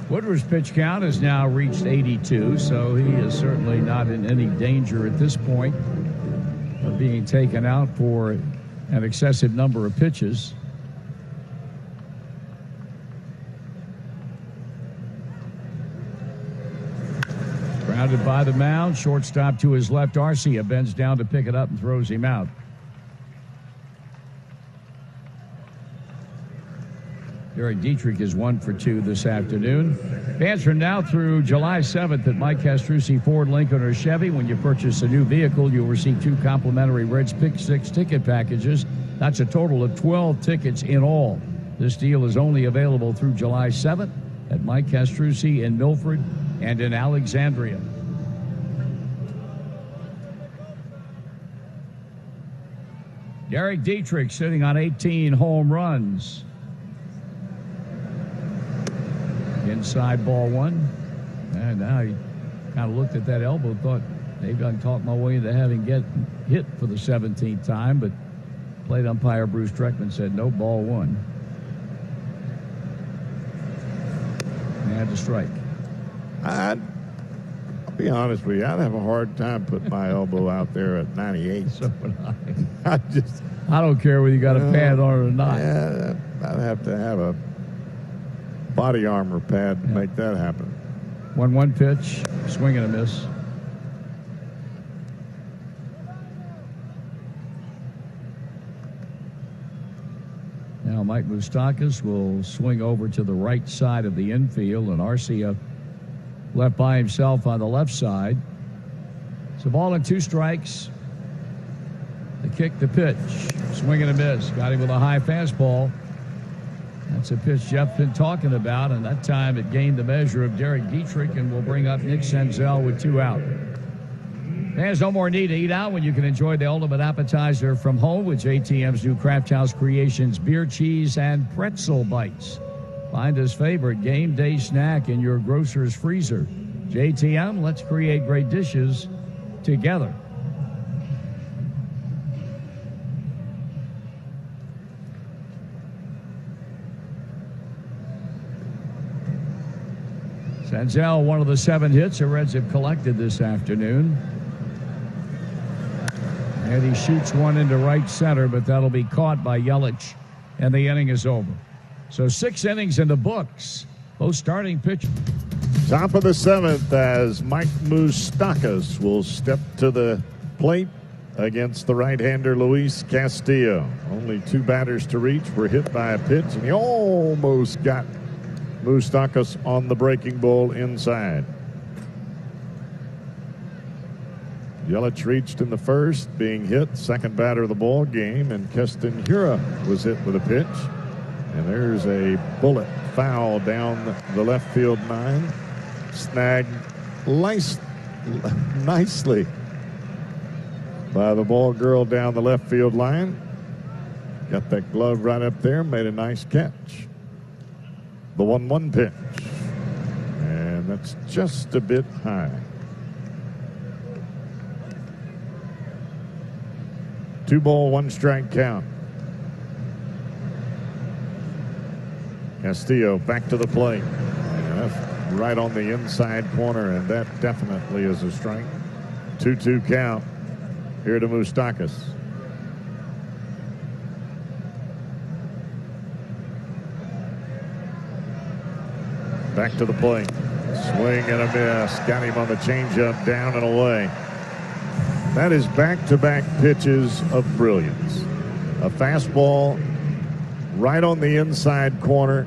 Woodruff's pitch count has now reached 82, so he is certainly not in any danger at this point of being taken out for an excessive number of pitches. Grounded by the mound, shortstop to his left. Arcia bends down to pick it up and throws him out. Derek Dietrich is 1 for 2 this afternoon. Fans from now through July 7th at Mike Castrucci Ford, Lincoln, or Chevy. When you purchase a new vehicle, you'll receive 2 complimentary Reds Pick 6 ticket packages. That's a total of 12 tickets in all. This deal is only available through July 7th at Mike Castrucci in Milford and in Alexandria. Derek Dietrich sitting on 18 home runs. Inside ball one. And now he kind of looked at that elbow, thought maybe I can talk my way into having get hit for the 17th time, but plate umpire Bruce Dreckman said no, ball one. And he had to strike.
I'll be honest with you, I'd have a hard time putting my elbow out there at 98.
So would I.
I
don't care whether you got a pad on it or not.
Yeah, I'd have to have a body armor pad to make that happen.
1-1 pitch, swing and a miss. Now Mike Moustakas will swing over to the right side of the infield, and Arcia left by himself on the left side. It's a ball and 2 strikes. The kick, the pitch, swing and a miss. Got him with a high fastball. That's a pitch Jeff's been talking about, and that time it gained the measure of Derek Dietrich, and will bring up Nick Senzel with 2 out. There's no more need to eat out when you can enjoy the ultimate appetizer from home with JTM's new Craft House Creations beer, cheese, and pretzel bites. Find his favorite game day snack in your grocer's freezer. JTM, let's create great dishes together. Senzel, one of the 7 hits the Reds have collected this afternoon. And he shoots one into right center, but that'll be caught by Yelich, and the inning is over. So 6 innings in the books. Both starting pitchers.
Top of the 7th as Mike Moustakas will step to the plate against the right-hander Luis Castillo. Only 2 batters to reach, were hit by a pitch, and he almost got Moustakas on the breaking ball inside. Yelich reached in the first, being hit, second batter of the ball game, and Keston Hiura was hit with a pitch. And there's a bullet foul down the left field line. Snagged nicely by the ball girl down the left field line. Got that glove right up there, made a nice catch. The 1-1 pitch. And that's just a bit high. 2-ball, 1-strike count. Castillo back to the plate. And that's right on the inside corner, and that definitely is a strike. 2-2 count here to Moustakas. Back to the plate. Swing and a miss. Got him on the changeup, down and away. That is back-to-back pitches of brilliance. A fastball right on the inside corner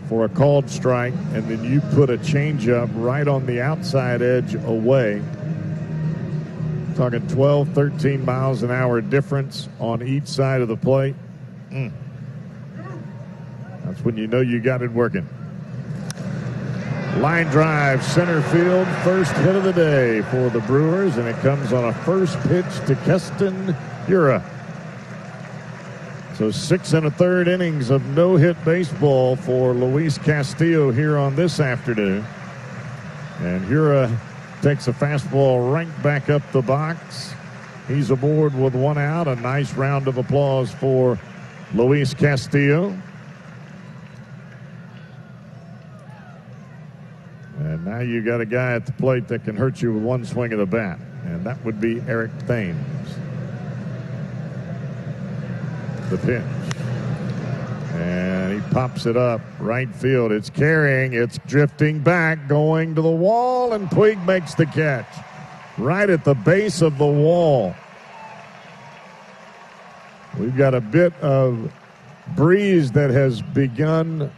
for a called strike, and then you put a changeup right on the outside edge away. Talking 12, 13 miles an hour difference on each side of the plate. That's when you know you got it working. Line drive, center field, first hit of the day for the Brewers, and it comes on a first pitch to Keston Hiura. So 6 1/3 innings of no-hit baseball for Luis Castillo here on this afternoon. And Hiura takes a fastball right back up the box. He's aboard with 1 out. A nice round of applause for Luis Castillo. And now you got a guy at the plate that can hurt you with 1 swing of the bat, and that would be Eric Thames. The pitch. And he pops it up right field. It's carrying, it's drifting back, going to the wall, and Puig makes the catch right at the base of the wall. We've got a bit of breeze that has begun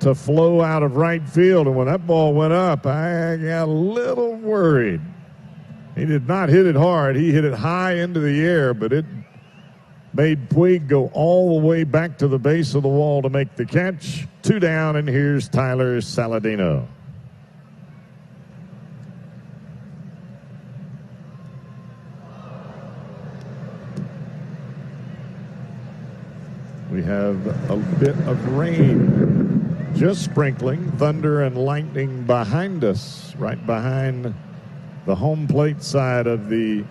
to flow out of right field, and when that ball went up, I got a little worried. He did not hit it hard. He hit it high into the air, but it made Puig go all the way back to the base of the wall to make the catch. 2 down, and here's Tyler Saladino. We have a bit of rain just sprinkling, thunder and lightning behind us, right behind the home plate side of the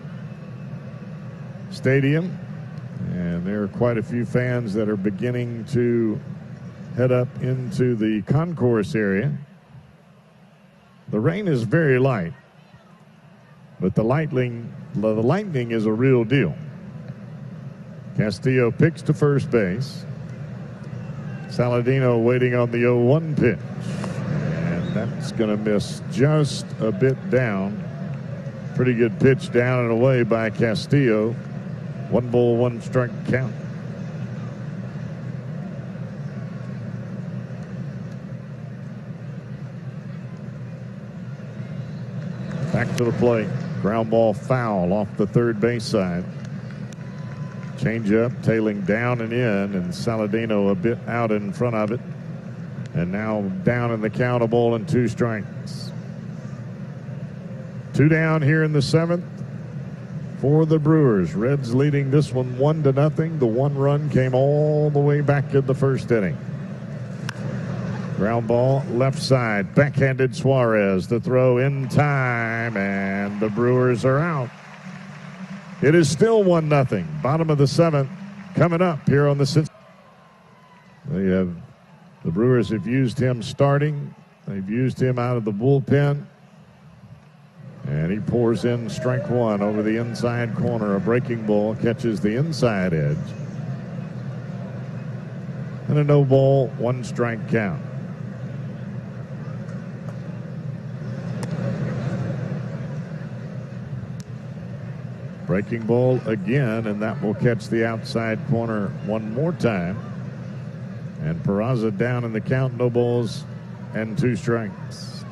stadium. And there are quite a few fans that are beginning to head up into the concourse area. The rain is very light, but the lightning is a real deal. Castillo picks to first base. Saladino waiting on the 0-1 pitch. And that's going to miss just a bit down. Pretty good pitch down and away by Castillo. 1-ball, 1-strike count. Back to the plate. Ground ball foul off the third base side. Changeup tailing down and in, and Saladino a bit out in front of it. And now down in the count, a ball and 2 strikes. 2 down here in the 7th for the Brewers. Reds leading this one 1-0. The 1 run came all the way back in the first inning. Ground ball left side, backhanded Suarez. The throw in time, and the Brewers are out. It is still 1-0. Bottom of the 7th coming up here on the Cincinnati. The Brewers have used him starting. They've used him out of the bullpen. And he pours in strike 1 over the inside corner. A breaking ball catches the inside edge. And a no ball, 1-strike count. Breaking ball again, and that will catch the outside corner one more time. And Peraza down in the count, no balls and 2 strikes.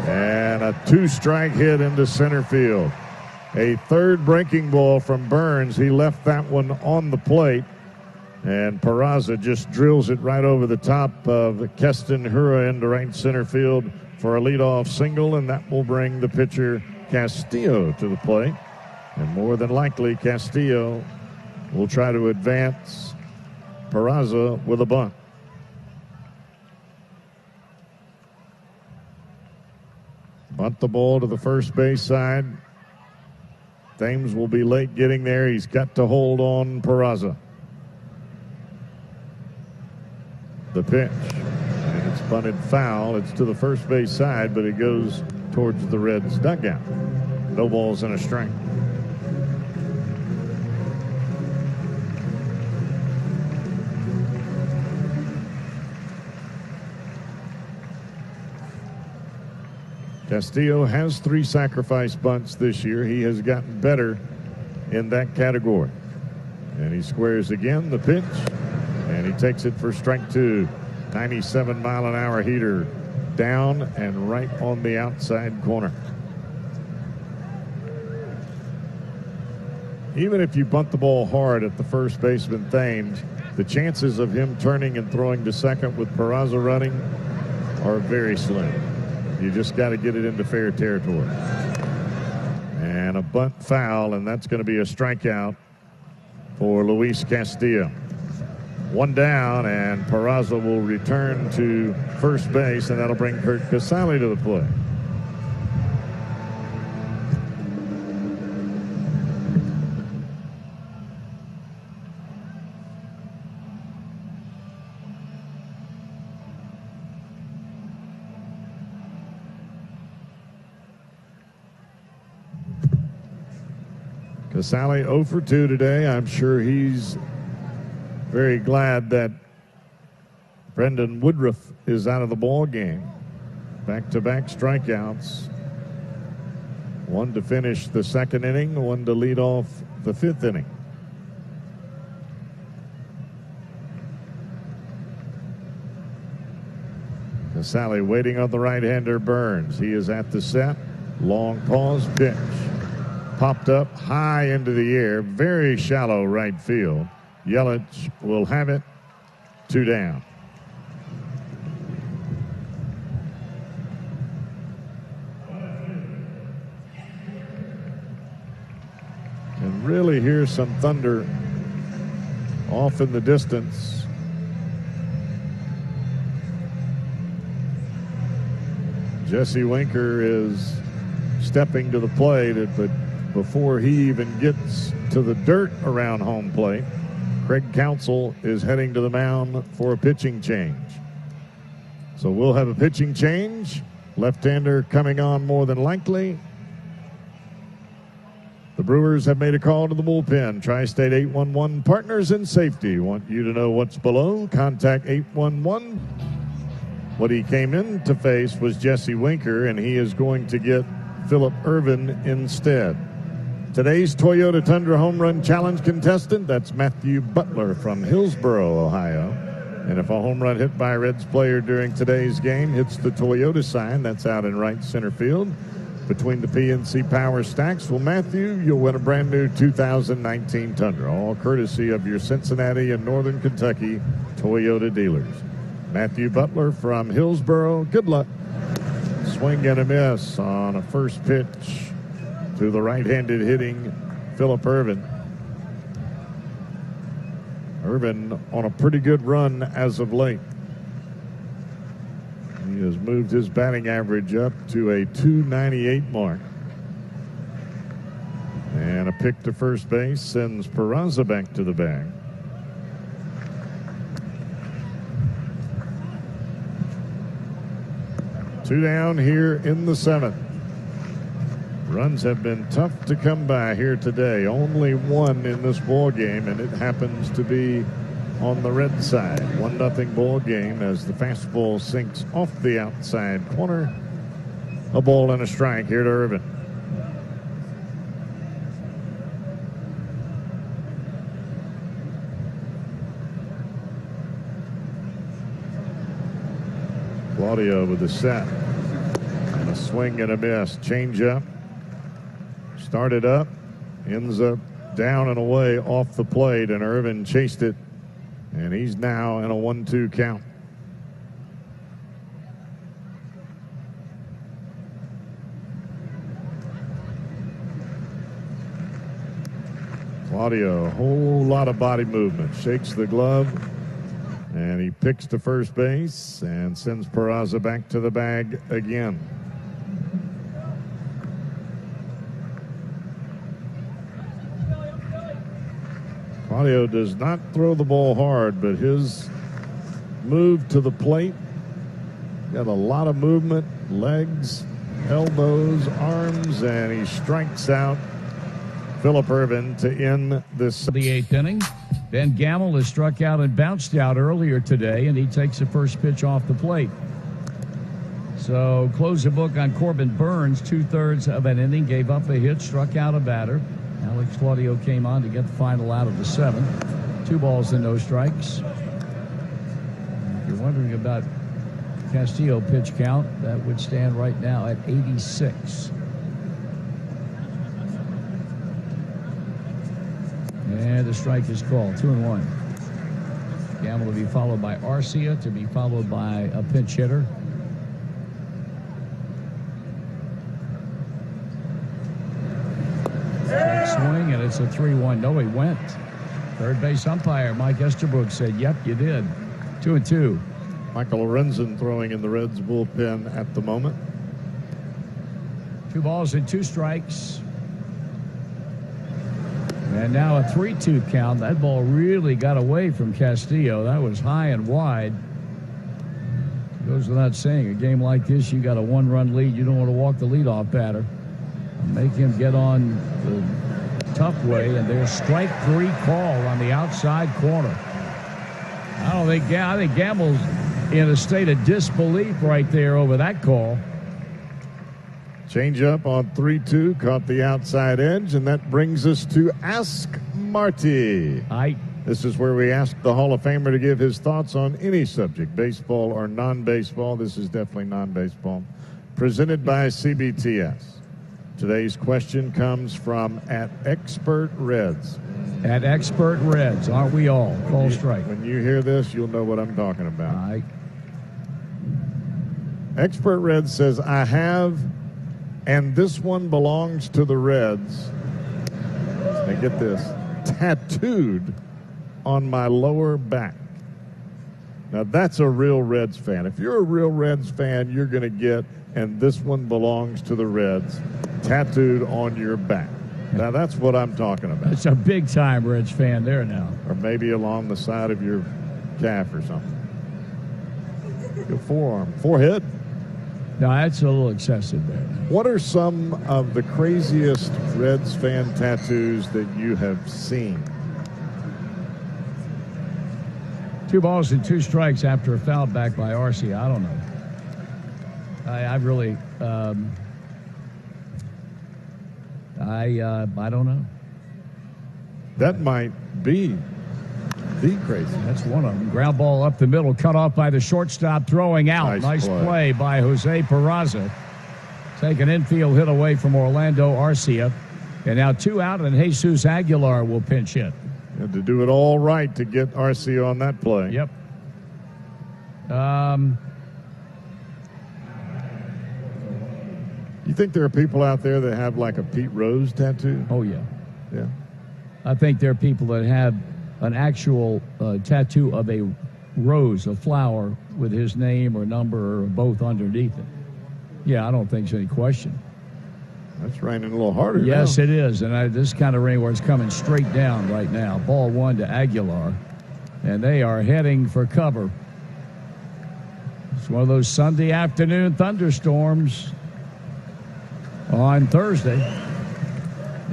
And a 2-strike hit into center field. A third breaking ball from Burns. He left that one on the plate. And Peraza just drills it right over the top of Keston Hiura into right center field for a leadoff single, and that will bring the pitcher Castillo to the plate. And more than likely, Castillo will try to advance Peraza with a bunt. Bunt the ball to the first base side. Thames will be late getting there. He's got to hold on Peraza. The pitch. And it's bunted foul. It's to the first base side, but it goes towards the Reds' dugout. No balls and a strike. Castillo has 3 sacrifice bunts this year. He has gotten better in that category. And he squares again, the pitch, and he takes it for strike 2. 97-mile-an-hour heater down and right on the outside corner. Even if you bunt the ball hard at the first baseman Thames, the chances of him turning and throwing to second with Peraza running are very slim. You just got to get it into fair territory. And a bunt foul, and that's going to be a strikeout for Luis Castillo. 1 down, and Peraza will return to first base, and that'll bring Kurt Casale to the plate. Casale 0 for 2 today. I'm sure he's very glad that Brendan Woodruff is out of the ball game. Back-to-back strikeouts. 1 to finish the 2nd inning, 1 to lead off the 5th inning. Casale waiting on the right-hander Burns. He is at the set. Long pause, pitch. Popped up high into the air, very shallow right field. Yelich will have it. 2 down. And really hear some thunder off in the distance. Jesse Winker is stepping to the plate, but before he even gets to the dirt around home plate, Craig Counsell is heading to the mound for a pitching change. So we'll have a pitching change. Left-hander coming on more than likely. The Brewers have made a call to the bullpen. Tri-State 811 Partners in Safety want you to know what's below. Contact 811. What he came in to face was Jesse Winker, and he is going to get Phillip Ervin instead. Today's Toyota Tundra Home Run Challenge contestant, that's Matthew Butler from Hillsboro, Ohio. And if a home run hit by a Reds player during today's game hits the Toyota sign, that's out in right center field between the PNC Power stacks, well, Matthew, you'll win a brand new 2019 Tundra, all courtesy of your Cincinnati and Northern Kentucky Toyota dealers. Matthew Butler from Hillsboro, good luck. Swing and a miss on a first pitch to the right-handed hitting Phillip Ervin. Ervin on a pretty good run as of late. He has moved his batting average up to a .298 mark. And a pick to first base sends Peraza back to the bag. Two down here in the 7th. Runs have been tough to come by here today. Only 1 in this ball game, and it happens to be on the red side. 1-0 ball game as the fastball sinks off the outside corner. A ball and a strike here to Ervin. Claudio with the set. And a swing and a miss. Change up. Started up. Ends up down and away off the plate, and Ervin chased it. And he's now in a 1-2 count. Claudio, a whole lot of body movement. Shakes the glove, and he picks to first base and sends Peraza back to the bag again. Claudio does not throw the ball hard, but his move to the plate got a lot of movement, legs, elbows, arms, and he strikes out Phillip Ervin to end this.
The eighth inning. Ben Gamble has struck out and bounced out earlier today, and he takes the first pitch off the plate. So close the book on Corbin Burns. 2/3 of an inning, gave up a hit, struck out a batter. Alex Claudio came on to get the final out of the seventh. 2 balls and no strikes. If you're wondering about Castillo pitch count, that would stand right now at 86. And the strike is called. 2-1. Gamble to be followed by Arcia, to be followed by a pinch hitter. Swing, and it's a 3-1. No, he went. Third base umpire Mike Esterbrook said, yep, you did. 2-2.
Michael Lorenzen throwing in the Reds bullpen at the moment.
2 balls and 2 strikes. And now a 3-2 count. That ball really got away from Castillo. That was high and wide. Goes without saying, a game like this, you got a 1-run lead. You don't want to walk the leadoff batter. Make him get on the tough way, and there's strike 3 call on the outside corner. I think Gamble's in a state of disbelief right there over that call.
Change up on 3-2, caught the outside edge, and that brings us to Ask Marty. This is where we ask the Hall of Famer to give his thoughts on any subject, baseball or non-baseball. This is definitely non-baseball. Presented by CBTS. Today's question comes from @ExpertReds.
@ExpertReds, aren't we all? Call strike.
When you hear this, you'll know what I'm talking about.
All right.
Expert Reds says, I have, and this one belongs to the Reds. Now get this, tattooed on my lower back. Now that's a real Reds fan. If you're a real Reds fan, you're going to get, and this one belongs to the Reds, tattooed on your back. Now that's what I'm talking about.
It's a big time Reds fan there now.
Or maybe along the side of your calf or something. Your forearm, forehead.
No, that's a little excessive there.
What are some of the craziest Reds fan tattoos that you have seen?
2 balls and 2 strikes after a foul back by Arcia. I don't know. I really, I don't know.
That might be the crazy.
That's one of them. Ground ball up the middle, cut off by the shortstop, throwing out. Nice play by Jose Peraza. Take an infield hit away from Orlando Arcia. And now 2 out, and Jesus Aguilar will pinch hit.
Had to do it all right to get Arcia on that play.
Yep.
You think there are people out there that have like a Pete Rose tattoo?
Oh, yeah.
Yeah.
I think there are people that have an actual tattoo of a rose, a flower, with his name or number or both underneath it. Yeah, I don't think there's any question.
That's raining a little harder
Yes,
now.
it is. And this kind of rain where it's coming straight down right now. Ball 1 to Aguilar. And they are heading for cover. It's one of those Sunday afternoon thunderstorms on Thursday.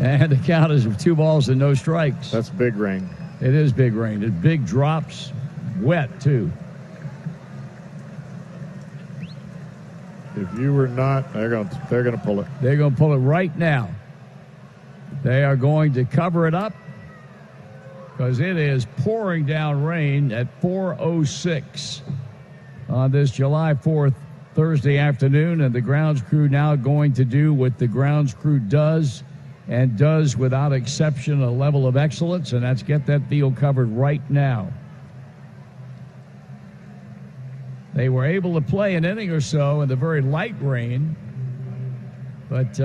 And the count is 2 balls and no strikes.
That's big rain.
It is big rain. It's big drops. Wet, too.
If you were not, they're going to pull it.
They're going to pull it right now. They are going to cover it up because it is pouring down rain at 4:06 on this July 4th Thursday afternoon, and the grounds crew now going to do what the grounds crew does and does without exception, a level of excellence, and that's get that field covered right now. They were able to play an inning or so in the very light rain, but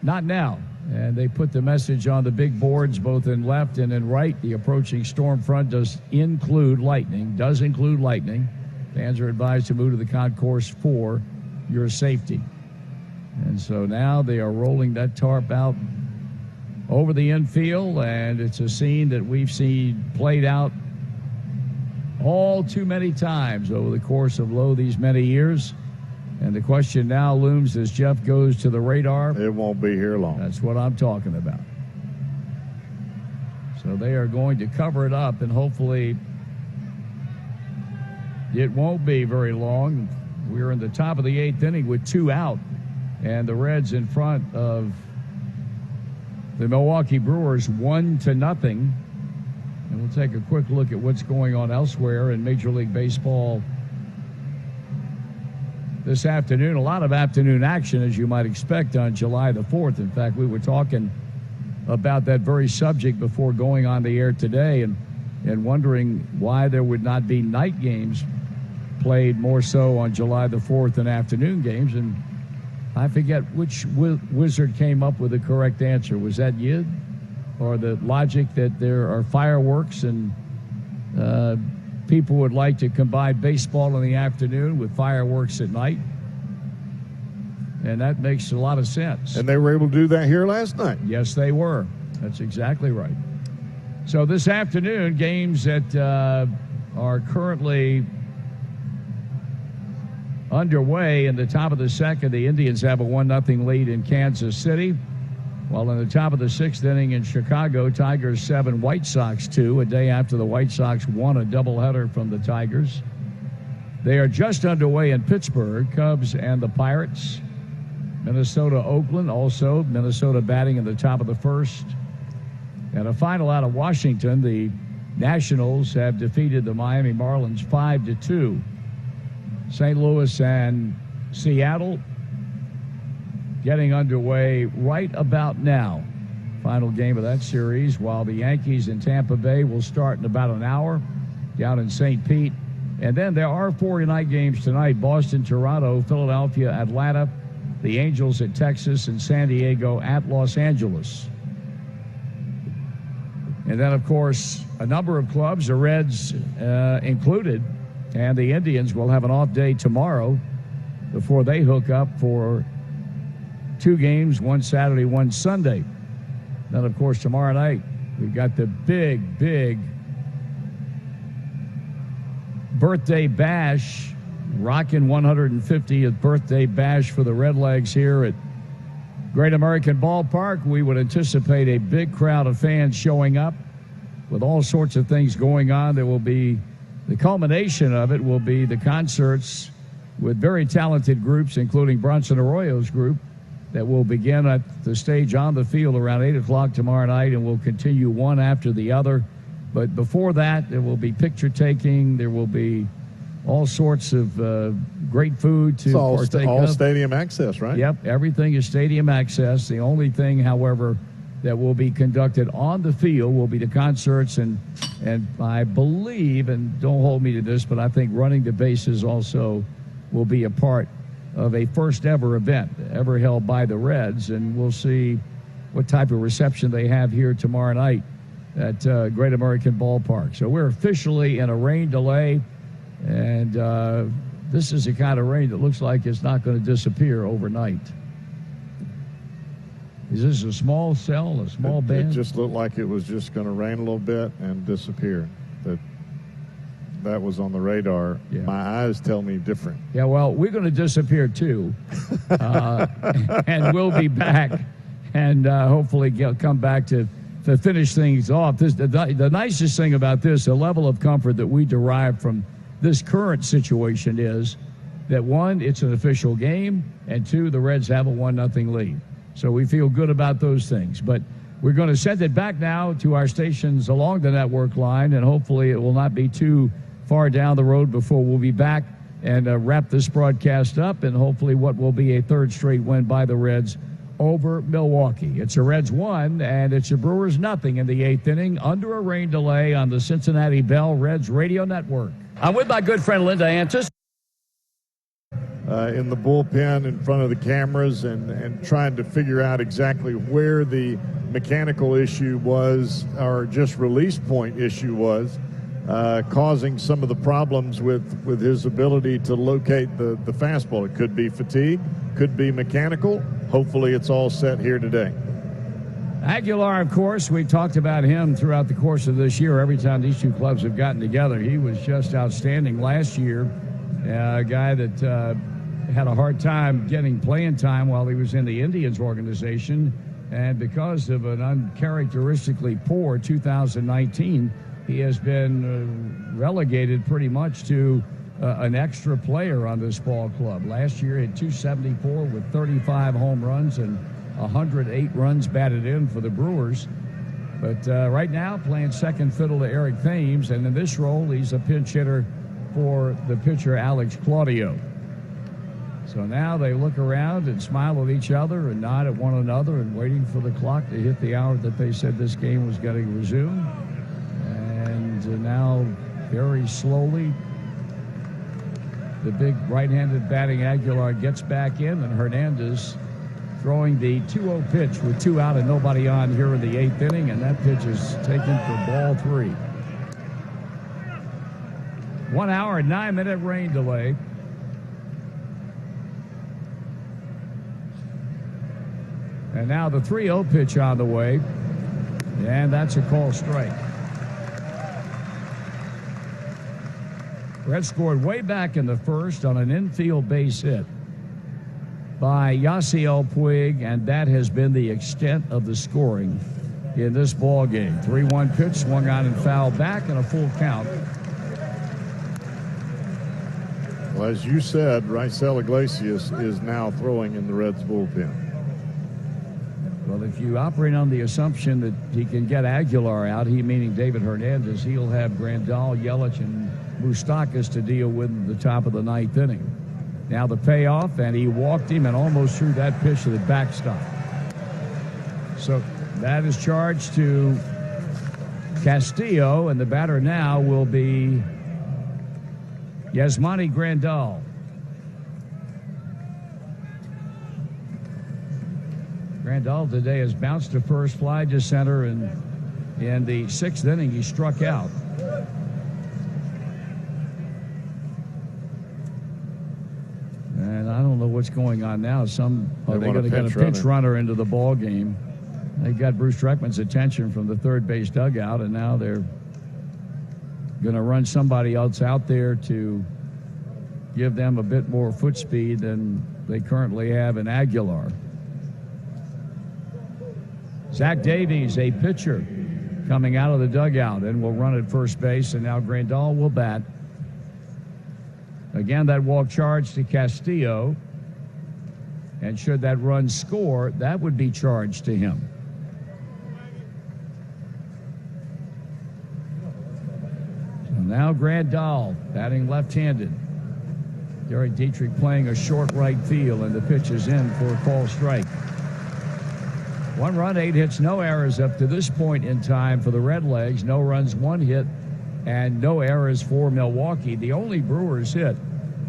not now. And they put the message on the big boards, both in left and in right. The approaching storm front does include lightning. Fans are advised to move to the concourse for your safety. And so now they are rolling that tarp out over the infield, and it's a scene that we've seen played out all too many times over the course of these many years. And the question now looms as Jeff goes to the radar.
It won't be here long.
That's what I'm talking about. So they are going to cover it up, and hopefully it won't be very long. We're in the top of the 8th inning with 2 out, and the Reds in front of the Milwaukee Brewers 1-0. And we'll take a quick look at what's going on elsewhere in Major League Baseball this afternoon. A lot of afternoon action, as you might expect, on July the 4th. In fact, we were talking about that very subject before going on the air today and wondering why there would not be night games played more so on July the 4th than afternoon games. And I forget which wizard came up with the correct answer. Was that Yid? Or the logic that there are fireworks and people would like to combine baseball in the afternoon with fireworks at night? And that makes a lot of sense.
And they were able to do that here last night.
Yes, they were. That's exactly right. So this afternoon, games that are currently underway. In the top of the second, the Indians have a 1-0 lead in Kansas City. While in the top of the 6th inning in Chicago, Tigers 7, White Sox 2, a day after the White Sox won a doubleheader from the Tigers. They are just underway in Pittsburgh, Cubs and the Pirates. Minnesota, Oakland, also Minnesota batting in the top of the 1st. And a final out of Washington, the Nationals have defeated the Miami Marlins 5-2. St. Louis and Seattle getting underway right about now. Final game of that series, while the Yankees in Tampa Bay will start in about an hour down in St. Pete. And then there are 4 night games tonight: Boston, Toronto, Philadelphia, Atlanta, the Angels at Texas, and San Diego at Los Angeles. And then, of course, a number of clubs, the Reds included, and the Indians will have an off day tomorrow before they hook up for 2 games, one Saturday, one Sunday. Then, of course, tomorrow night, we've got the big birthday bash, rockin' 150th birthday bash for the Redlegs here at Great American Ballpark. We would anticipate a big crowd of fans showing up with all sorts of things going on. There will be, the culmination of it will be the concerts with very talented groups, including Bronson Arroyo's group, that will begin at the stage on the field around 8 o'clock tomorrow night and will continue one after the other. But before that, there will be picture taking. There will be all sorts of great food to partake of.
All stadium access, right?
Yep, everything is stadium access. The only thing, however, that will be conducted on the field will be the concerts, and I believe, and don't hold me to this, but I think running the bases also will be a part of a first ever event ever held by the Reds, and we'll see what type of reception they have here tomorrow night at Great American Ballpark. So we're officially in a rain delay, and this is the kind of rain that looks like it's not going to disappear overnight. Is this a small cell, a small band?
It just looked like it was just going to rain a little bit and disappear. That was on the radar. Yeah. My eyes tell me different.
Yeah, well, we're going to disappear too, and we'll be back, and hopefully come back to finish things off. The nicest thing about this, the level of comfort that we derive from this current situation is that, 1, it's an official game, and 2, the Reds have a 1-0 lead. So we feel good about those things. But we're going to send it back now to our stations along the network line, and hopefully it will not be too far down the road before we'll be back and wrap this broadcast up, and hopefully what will be a 3rd straight win by the Reds over Milwaukee. It's a Reds 1, and it's a Brewers 0 in the 8th inning under a rain delay on the Cincinnati Bell Reds Radio Network. I'm with my good friend Linda Antis.
In the bullpen in front of the cameras and trying to figure out exactly where the mechanical issue was, or just release point issue was, causing some of the problems with his ability to locate the fastball. It could be fatigue, could be mechanical. Hopefully it's all set here today.
Aguilar, of course, we talked about him throughout the course of this year. Every time these two clubs have gotten together, he was just outstanding last year. A guy that had a hard time getting playing time while he was in the Indians organization. And because of an uncharacteristically poor 2019, he has been relegated pretty much to an extra player on this ball club. Last year, he had 274 with 35 home runs and 108 runs batted in for the Brewers. But right now, playing second fiddle to Eric Thames, and in this role, he's a pinch hitter for the pitcher Alex Claudio. So now they look around and smile at each other and nod at one another and waiting for the clock to hit the hour that they said this game was going to resume. And now, very slowly, the big right-handed batting Aguilar gets back in, and Hernandez throwing the 2-0 pitch with 2 out and nobody on here in the 8th inning, and that pitch is taken for ball 3. 1 hour and 9-minute rain delay. And now the 3-0 pitch on the way, and that's a called strike. Reds scored way back in the first on an infield base hit by Yasiel Puig, and that has been the extent of the scoring in this ball game. 3-1 pitch, swung on and fouled back, and a full count.
Well, as you said, Raisel Iglesias is now throwing in the Reds bullpen.
Well, if you operate on the assumption that he can get Aguilar out, he meaning David Hernandez, he'll have Grandal, Yelich, and Moustakas to deal with at the top of the 9th inning. Now the payoff, and he walked him and almost threw that pitch to the backstop. So that is charged to Castillo, and the batter now will be Yasmani Grandal. Grandal today has bounced to first, fly to center, and in the 6th inning he struck out. And I don't know what's going on now. They're going to get a pinch runner into the ball game. They got Bruce Treckman's attention from the third base dugout, and now they're going to run somebody else out there to give them a bit more foot speed than they currently have in Aguilar. Zach Davies, a pitcher, coming out of the dugout and will run at first base, and now Grandal will bat. Again, that walk charged to Castillo, and should that run score, that would be charged to him. So now Grandal batting left-handed. Derek Dietrich playing a short right field, and the pitch is in for a call strike. 1 run, 8 hits, no errors up to this point in time for the Redlegs. No runs, 1 hit, and no errors for Milwaukee. The only Brewers hit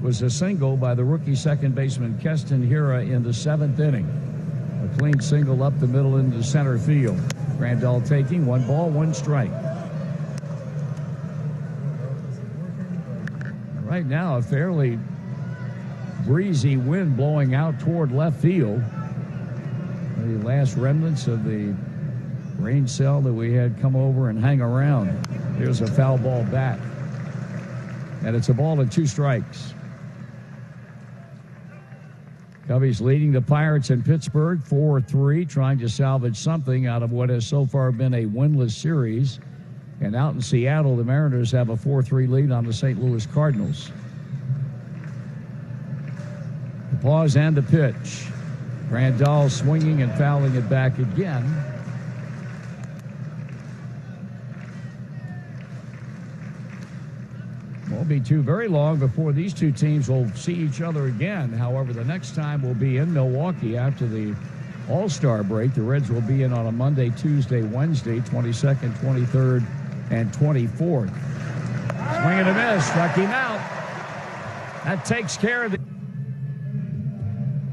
was a single by the rookie second baseman Keston Hiura in the 7th inning. A clean single up the middle into center field. Grandal taking 1 ball, 1 strike. Right now, a fairly breezy wind blowing out toward left field. The last remnants of the rain cell that we had come over and hang around. Here's a foul ball back. And it's a ball and 2 strikes. Cubbies leading the Pirates in Pittsburgh 4-3, trying to salvage something out of what has so far been a winless series. And out in Seattle, the Mariners have a 4-3 lead on the St. Louis Cardinals. The pause and the pitch. Grandal swinging and fouling it back again. Won't be too very long before these two teams will see each other again. However, the next time will be in Milwaukee after the All-Star break. The Reds will be in on a Monday, Tuesday, Wednesday, 22nd, 23rd, and 24th. Swing and a miss, struck him out. That takes care of the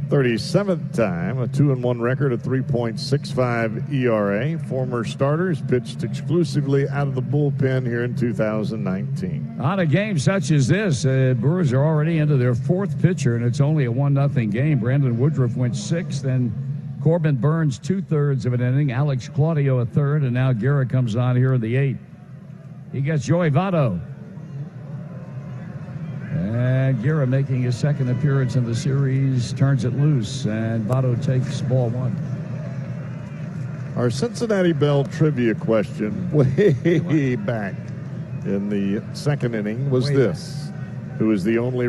37th time, a 2-1 record, a 3.65 ERA. Former starters pitched exclusively out of the bullpen here in 2019.
On a game such as this, Brewers are already into their 4th pitcher, and it's only a 1-0 game. Brandon Woodruff went 6th, and Corbin Burns 2/3 of an inning, Alex Claudio a third, and now Guerra comes on here in the 8th. He gets Joey Votto. And Guerra, making his second appearance in the series, turns it loose, and Votto takes ball 1.
Our Cincinnati Bell trivia question way back in the second inning was this. Who is the only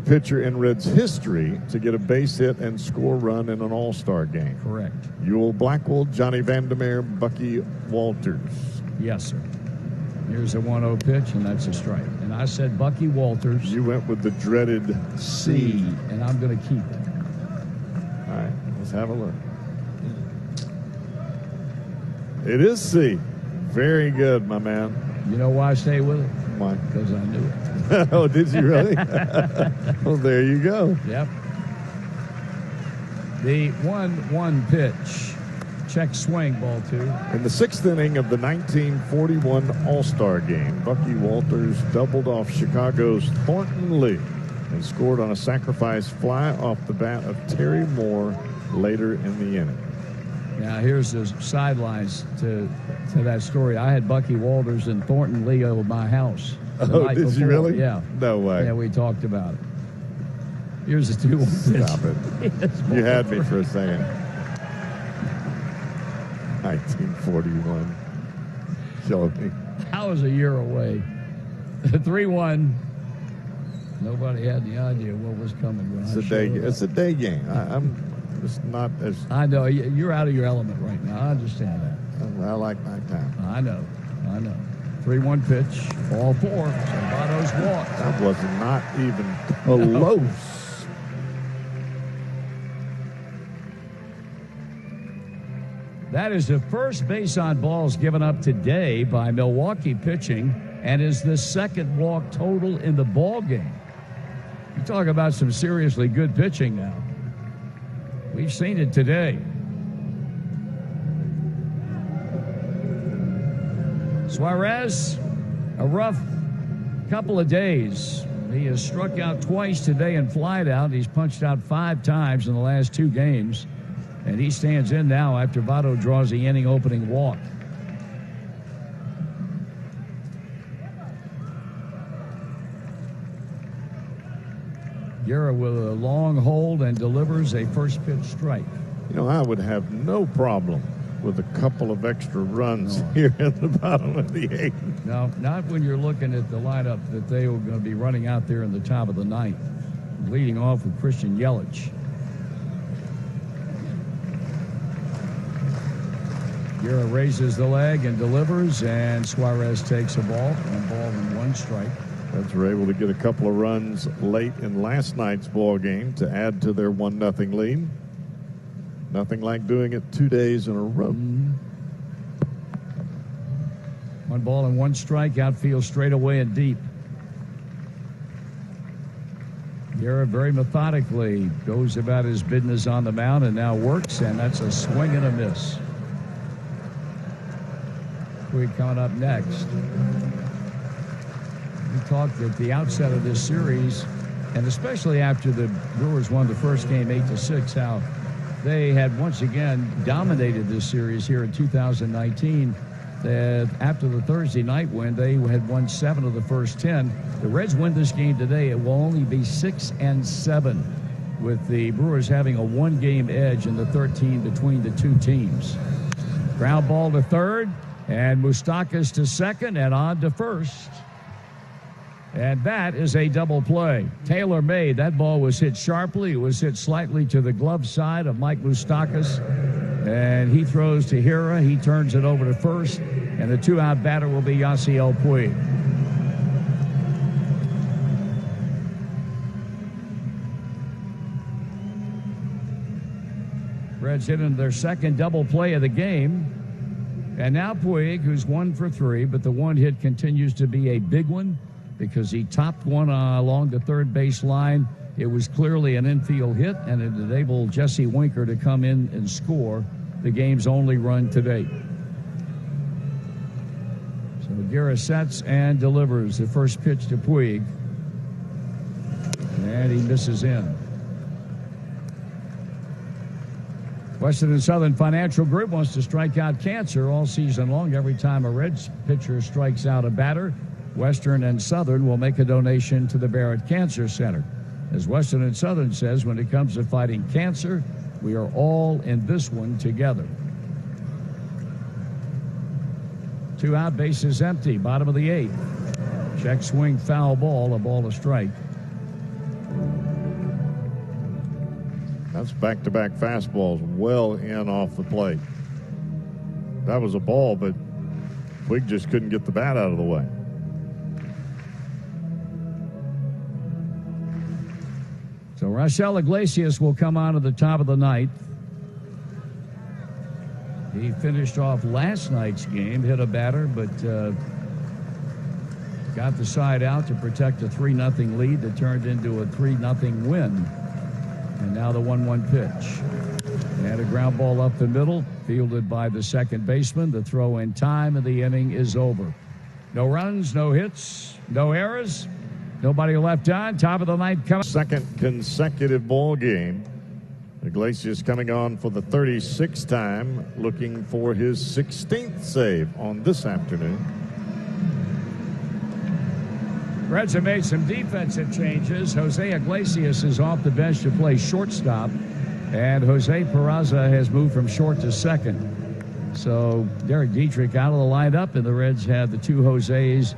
pitcher in Reds history to get a base hit and score run in an All-Star game?
Correct.
Ewell Blackwell, Johnny Vandermeer, Bucky Walters.
Yes, sir. Here's a 1-0 pitch, and that's a strike. And I said Bucky Walters.
You went with the dreaded C.
And I'm going to keep it.
All right, let's have a look. It is C. Very good, my man.
You know why I stay with it?
Why?
Because I knew it.
Oh, did you really? Well, there you go.
Yep. The 1-1 pitch. Check swing, ball 2.
In the 6th inning of the 1941 All-Star Game, Bucky Walters doubled off Chicago's Thornton Lee and scored on a sacrifice fly off the bat of Terry Moore later in the inning.
Now, here's the sidelines to that story. I had Bucky Walters and Thornton Lee over my house.
Oh, did you really?
Yeah.
No way.
Yeah, we talked about it. Here's the 2-1 pitch.
Stop it. You had me for a second. 1941. Show me.
I was a year away. 3-1. Nobody had any idea what was coming.
It's a day game. I'm just not as.
I know. You're out of your element right now. I understand that.
I like nighttime.
I know. 3-1 pitch. Ball 4. Votto's walk.
That was not even close.
That is the first base on balls given up today by Milwaukee pitching, and is the second walk total in the ball game. You talk about some seriously good pitching now. We've seen it today. Suarez, a rough couple of days. He has struck out twice today and flied out. He's punched out 5 times in the last 2 games. And he stands in now after Votto draws the inning opening walk. Guerra with a long hold and delivers a first pitch strike.
You know, I would have no problem with a couple of extra runs here at the bottom of the 8th.
No, not when you're looking at the lineup that they were going to be running out there in the top of the 9th. Leading off with Christian Yelich. Guerra raises the leg and delivers, and Suarez takes a ball. 1 ball and 1 strike.
Reds were able to get a couple of runs late in last night's ball game to add to their 1-0 lead. Nothing like doing it 2 days in a row.
1 ball and 1 strike. Outfield straight away and deep. Guerra very methodically goes about his business on the mound and now works, and that's a swing and a miss. Puig coming up next. We talked at the outset of this series, and especially after the Brewers won the first game 8-6, how they had once again dominated this series here in 2019. After the Thursday night win, they had won 7 of the first 10. The Reds win this game today, it will only be 6-7, with the Brewers having a 1-game edge in the 13 between the 2 teams. Ground ball to third. And Moustakas to second and on to first. And that is a double play. Taylor made. That ball was hit sharply. It was hit slightly to the glove side of Mike Moustakas. And he throws to Hira. He turns it over to first. And the 2-out batter will be Yasiel Puig. Reds hit into their second double play of the game. And now Puig, who's 1 for 3, but the 1 hit continues to be a big one because he topped one along the third base line. It was clearly an infield hit, and it enabled Jesse Winker to come in and score the game's only run to date. So Guerra sets and delivers the first pitch to Puig. And he misses in. Western and Southern Financial Group wants to strike out cancer all season long. Every time a Reds pitcher strikes out a batter, Western and Southern will make a donation to the Barrett Cancer Center. As Western and Southern says, when it comes to fighting cancer, we are all in this one together. 2 out, bases empty, bottom of the 8th. Check swing, foul ball, a ball, a strike.
That's back-to-back fastballs well in off the plate. That was a ball, but Puig just couldn't get the bat out of the way.
So Raisel Iglesias will come on at the top of the 9th. He finished off last night's game, hit a batter, but got the side out to protect a 3-0 lead that turned into a 3-0 win. And now the 1-1 pitch. And a ground ball up the middle, fielded by the second baseman. The throw in time, and the inning is over. No runs, no hits, no errors. Nobody left on. Top of the 9th coming.
Second consecutive ball game. Iglesias coming on for the 36th time, looking for his 16th save on this afternoon.
Reds have made some defensive changes. Jose Iglesias is off the bench to play shortstop, and Jose Peraza has moved from short to second. So Derek Dietrich out of the lineup, and the Reds have the 2 Jose's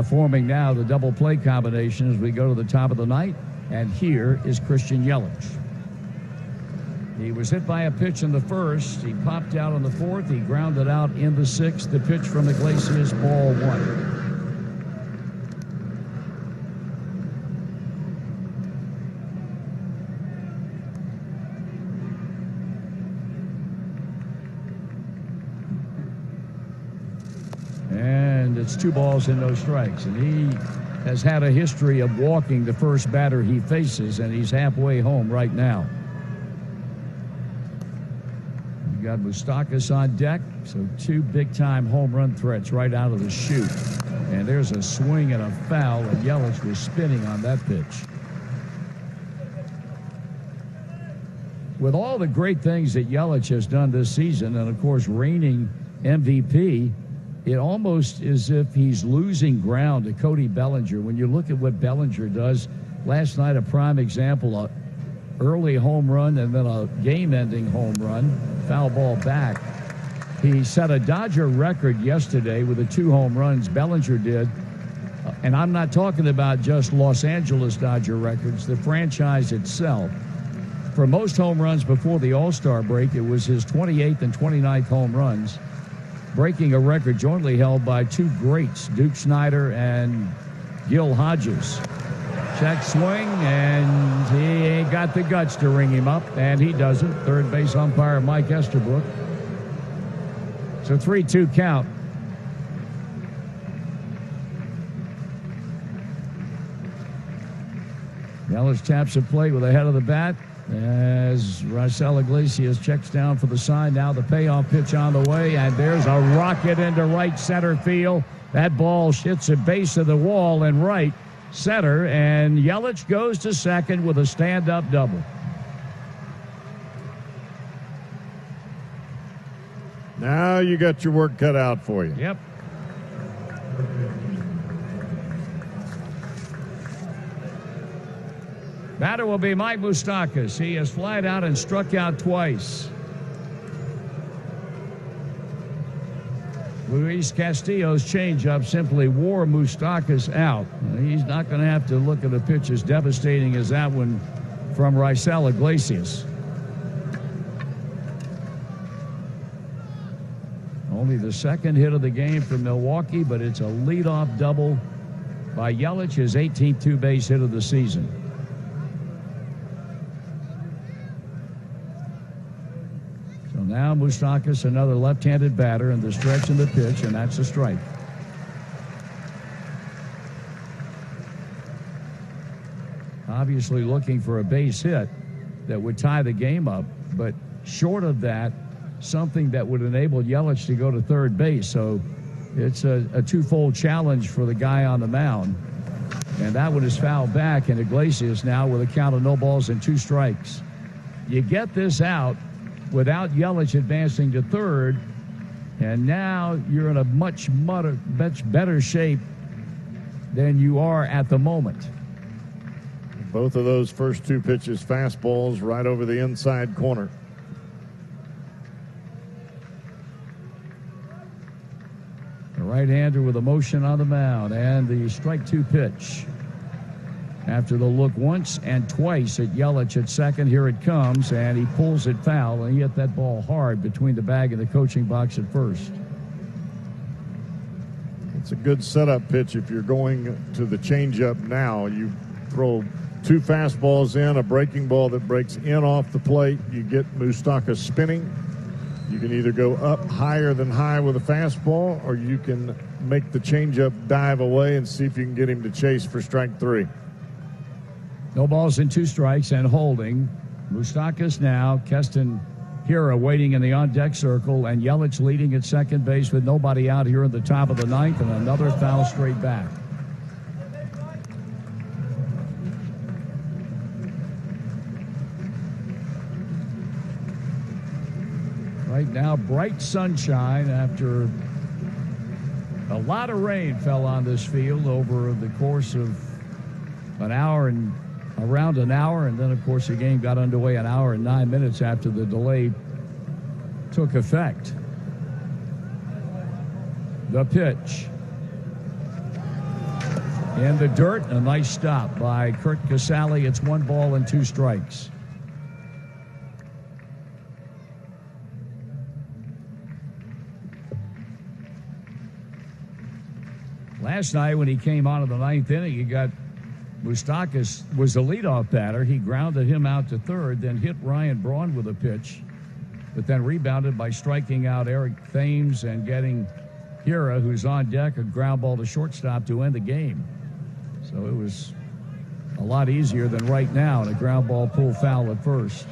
forming now the double play combination as we go to the top of the 9th. And here is Christian Yelich. He was hit by a pitch in the 1st. He popped out on the 4th. He grounded out in the 6th. The pitch from Iglesias, ball 1. And it's 2 balls and no strikes. And he has had a history of walking the first batter he faces, and he's halfway home right now. You've got Moustakas on deck, so 2 big-time home run threats right out of the chute. And there's a swing and a foul, and Yelich was spinning on that pitch. With all the great things that Yelich has done this season, and of course reigning MVP, it almost is if he's losing ground to Cody Bellinger. When you look at what Bellinger does, last night a prime example, a early home run and then a game-ending home run, foul ball back. He set a Dodger record yesterday with the 2 home runs Bellinger did. And I'm not talking about just Los Angeles Dodger records, the franchise itself. For most home runs before the All-Star break, it was his 28th and 29th home runs, breaking a record jointly held by 2 greats, Duke Snider and Gil Hodges. Check swing, and he ain't got the guts to ring him up, and he doesn't. Third base umpire Mike Estabrook. So 3-2 count. Yelich taps the plate with the head of the bat as Raisel Iglesias checks down for the sign. Now the payoff pitch on the way, and there's a rocket into right center field. That ball hits the base of the wall in right center, and Yelich goes to second with a stand-up double.
Now you got your work cut out for you.
Yep. Batter will be Mike Moustakas. He has flied out and struck out twice. Luis Castillo's changeup simply wore Moustakas out. He's not going to have to look at a pitch as devastating as that one from Raisel Iglesias. Only the second hit of the game for Milwaukee, but it's a leadoff double by Yelich, his 18th two-base hit of the season. So now Moustakas, another left-handed batter, in the stretch and the pitch, and that's a strike. Obviously looking for a base hit that would tie the game up, but short of that, something that would enable Yelich to go to third base. So it's a twofold challenge for the guy on the mound. And that one is fouled back, and Iglesias now with a count of no balls and 2 strikes. You get this out, without Yelich advancing to third. And now you're in a much better shape than you are at the moment.
Both of those first two pitches, fastballs right over the inside corner.
The right-hander with a motion on the mound, and the strike two pitch. After the look once and twice at Yelich at second, here it comes, and he pulls it foul, and he hit that ball hard between the bag and the coaching box at first.
It's a good setup pitch if you're going to the changeup now. You throw two fastballs in, a breaking ball that breaks in off the plate. You get Moustakas spinning. You can either go up higher than high with a fastball, or you can make the changeup dive away and see if you can get him to chase for strike three.
No balls and two strikes and holding. Moustakas now, Keston Hira waiting in the on-deck circle, and Yelich leading at second base with nobody out here in the top of the ninth, and another foul straight back. Right now, bright sunshine after a lot of rain fell on this field over the course of around an hour, and then, of course, the game got underway an hour and 9 minutes after the delay took effect. The pitch. In the dirt, a nice stop by Curt Casali. It's 1 ball and 2 strikes. Last night when he came out of the ninth inning, he got Moustakas was the leadoff batter. He grounded him out to third, then hit Ryan Braun with a pitch, but then rebounded by striking out Eric Thames and getting Hira, who's on deck, a ground ball to shortstop to end the game. So it was a lot easier than right now, and a ground ball pull foul at first.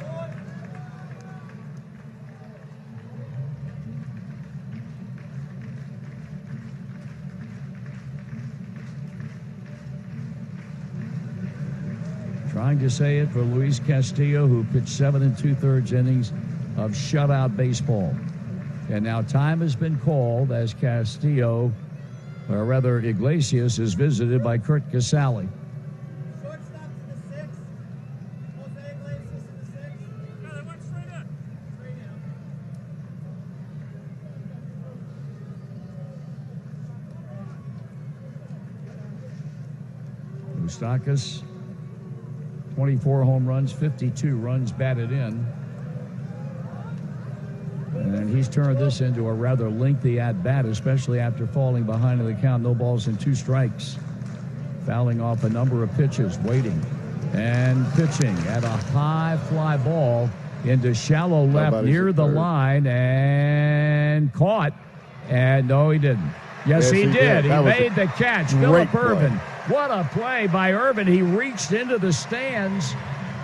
Trying to say it for Luis Castillo, who pitched 7 2/3 innings of shutout baseball. And now time has been called as Castillo, or rather Iglesias, is visited by Curt Casali.
Shortstop to the 6. Jose Iglesias to the 6. No, they went straight up. Straight out.
Moustakas, 24 home runs, 52 runs batted in. And he's turned this into a rather lengthy at-bat, especially after falling behind in the count. No balls and 2 strikes. Fouling off a number of pitches, waiting and pitching at a high fly ball into shallow left near the line, and caught. And no, he didn't. Yes, he did. He made the catch. Philip Irvin. What a play by Irvin. He reached into the stands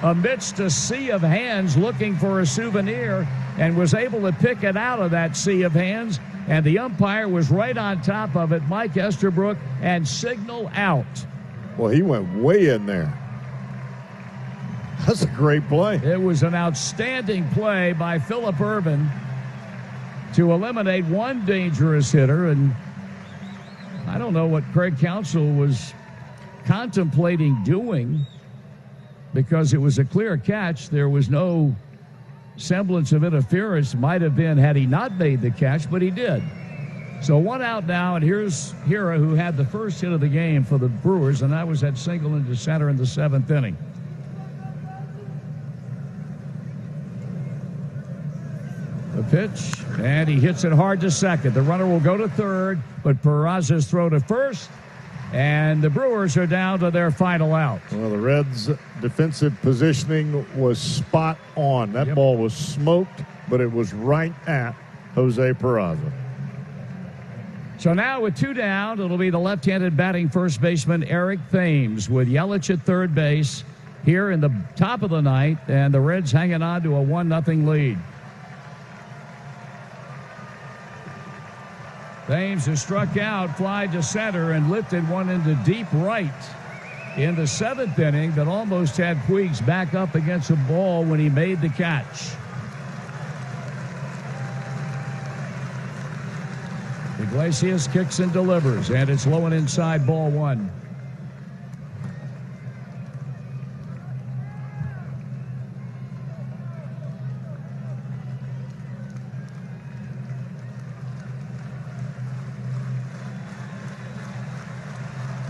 amidst a sea of hands looking for a souvenir and was able to pick it out of that sea of hands. And the umpire was right on top of it, Mike Estabrook, and signal out.
Well, he went way in there. That's a great play.
It was an outstanding play by Philip Irvin to eliminate one dangerous hitter. And I don't know what Craig Counsell was contemplating doing, because it was a clear catch. There was no semblance of interference. Might have been had he not made the catch, but he did. So 1 out now, and here's Hira, who had the first hit of the game for the Brewers, and that was that single into center in the 7th inning. The pitch, and he hits it hard to second. The runner will go to third, but Peraza's throw to first, and the Brewers are down to their final out.
Well, the Reds' defensive positioning was spot on. That ball was smoked, but it was right at Jose Peraza.
So now with 2 down, it'll be the left-handed batting first baseman Eric Thames with Yelich at third base here in the top of the ninth, and the Reds hanging on to a 1-0 lead. Thames has struck out, fly to center, and lifted one into deep right in the 7th inning that almost had Puigs back up against a ball when he made the catch. Iglesias kicks and delivers, and it's low and inside, ball one.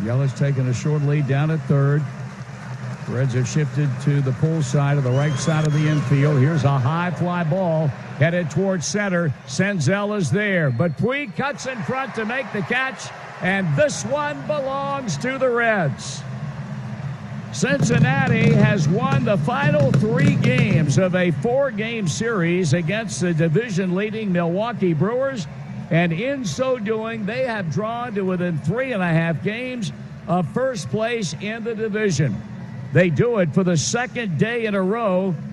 Yelich taking a short lead down at third. Reds have shifted to the pull side of the right side of the infield. Here's a high fly ball headed towards center. Senzel is there, but Puig cuts in front to make the catch, and this one belongs to the Reds. Cincinnati has won the final 3 games of a 4-game series against the division-leading Milwaukee Brewers, and in so doing, they have drawn to within 3.5 games of first place in the division. They do it for the second day in a row.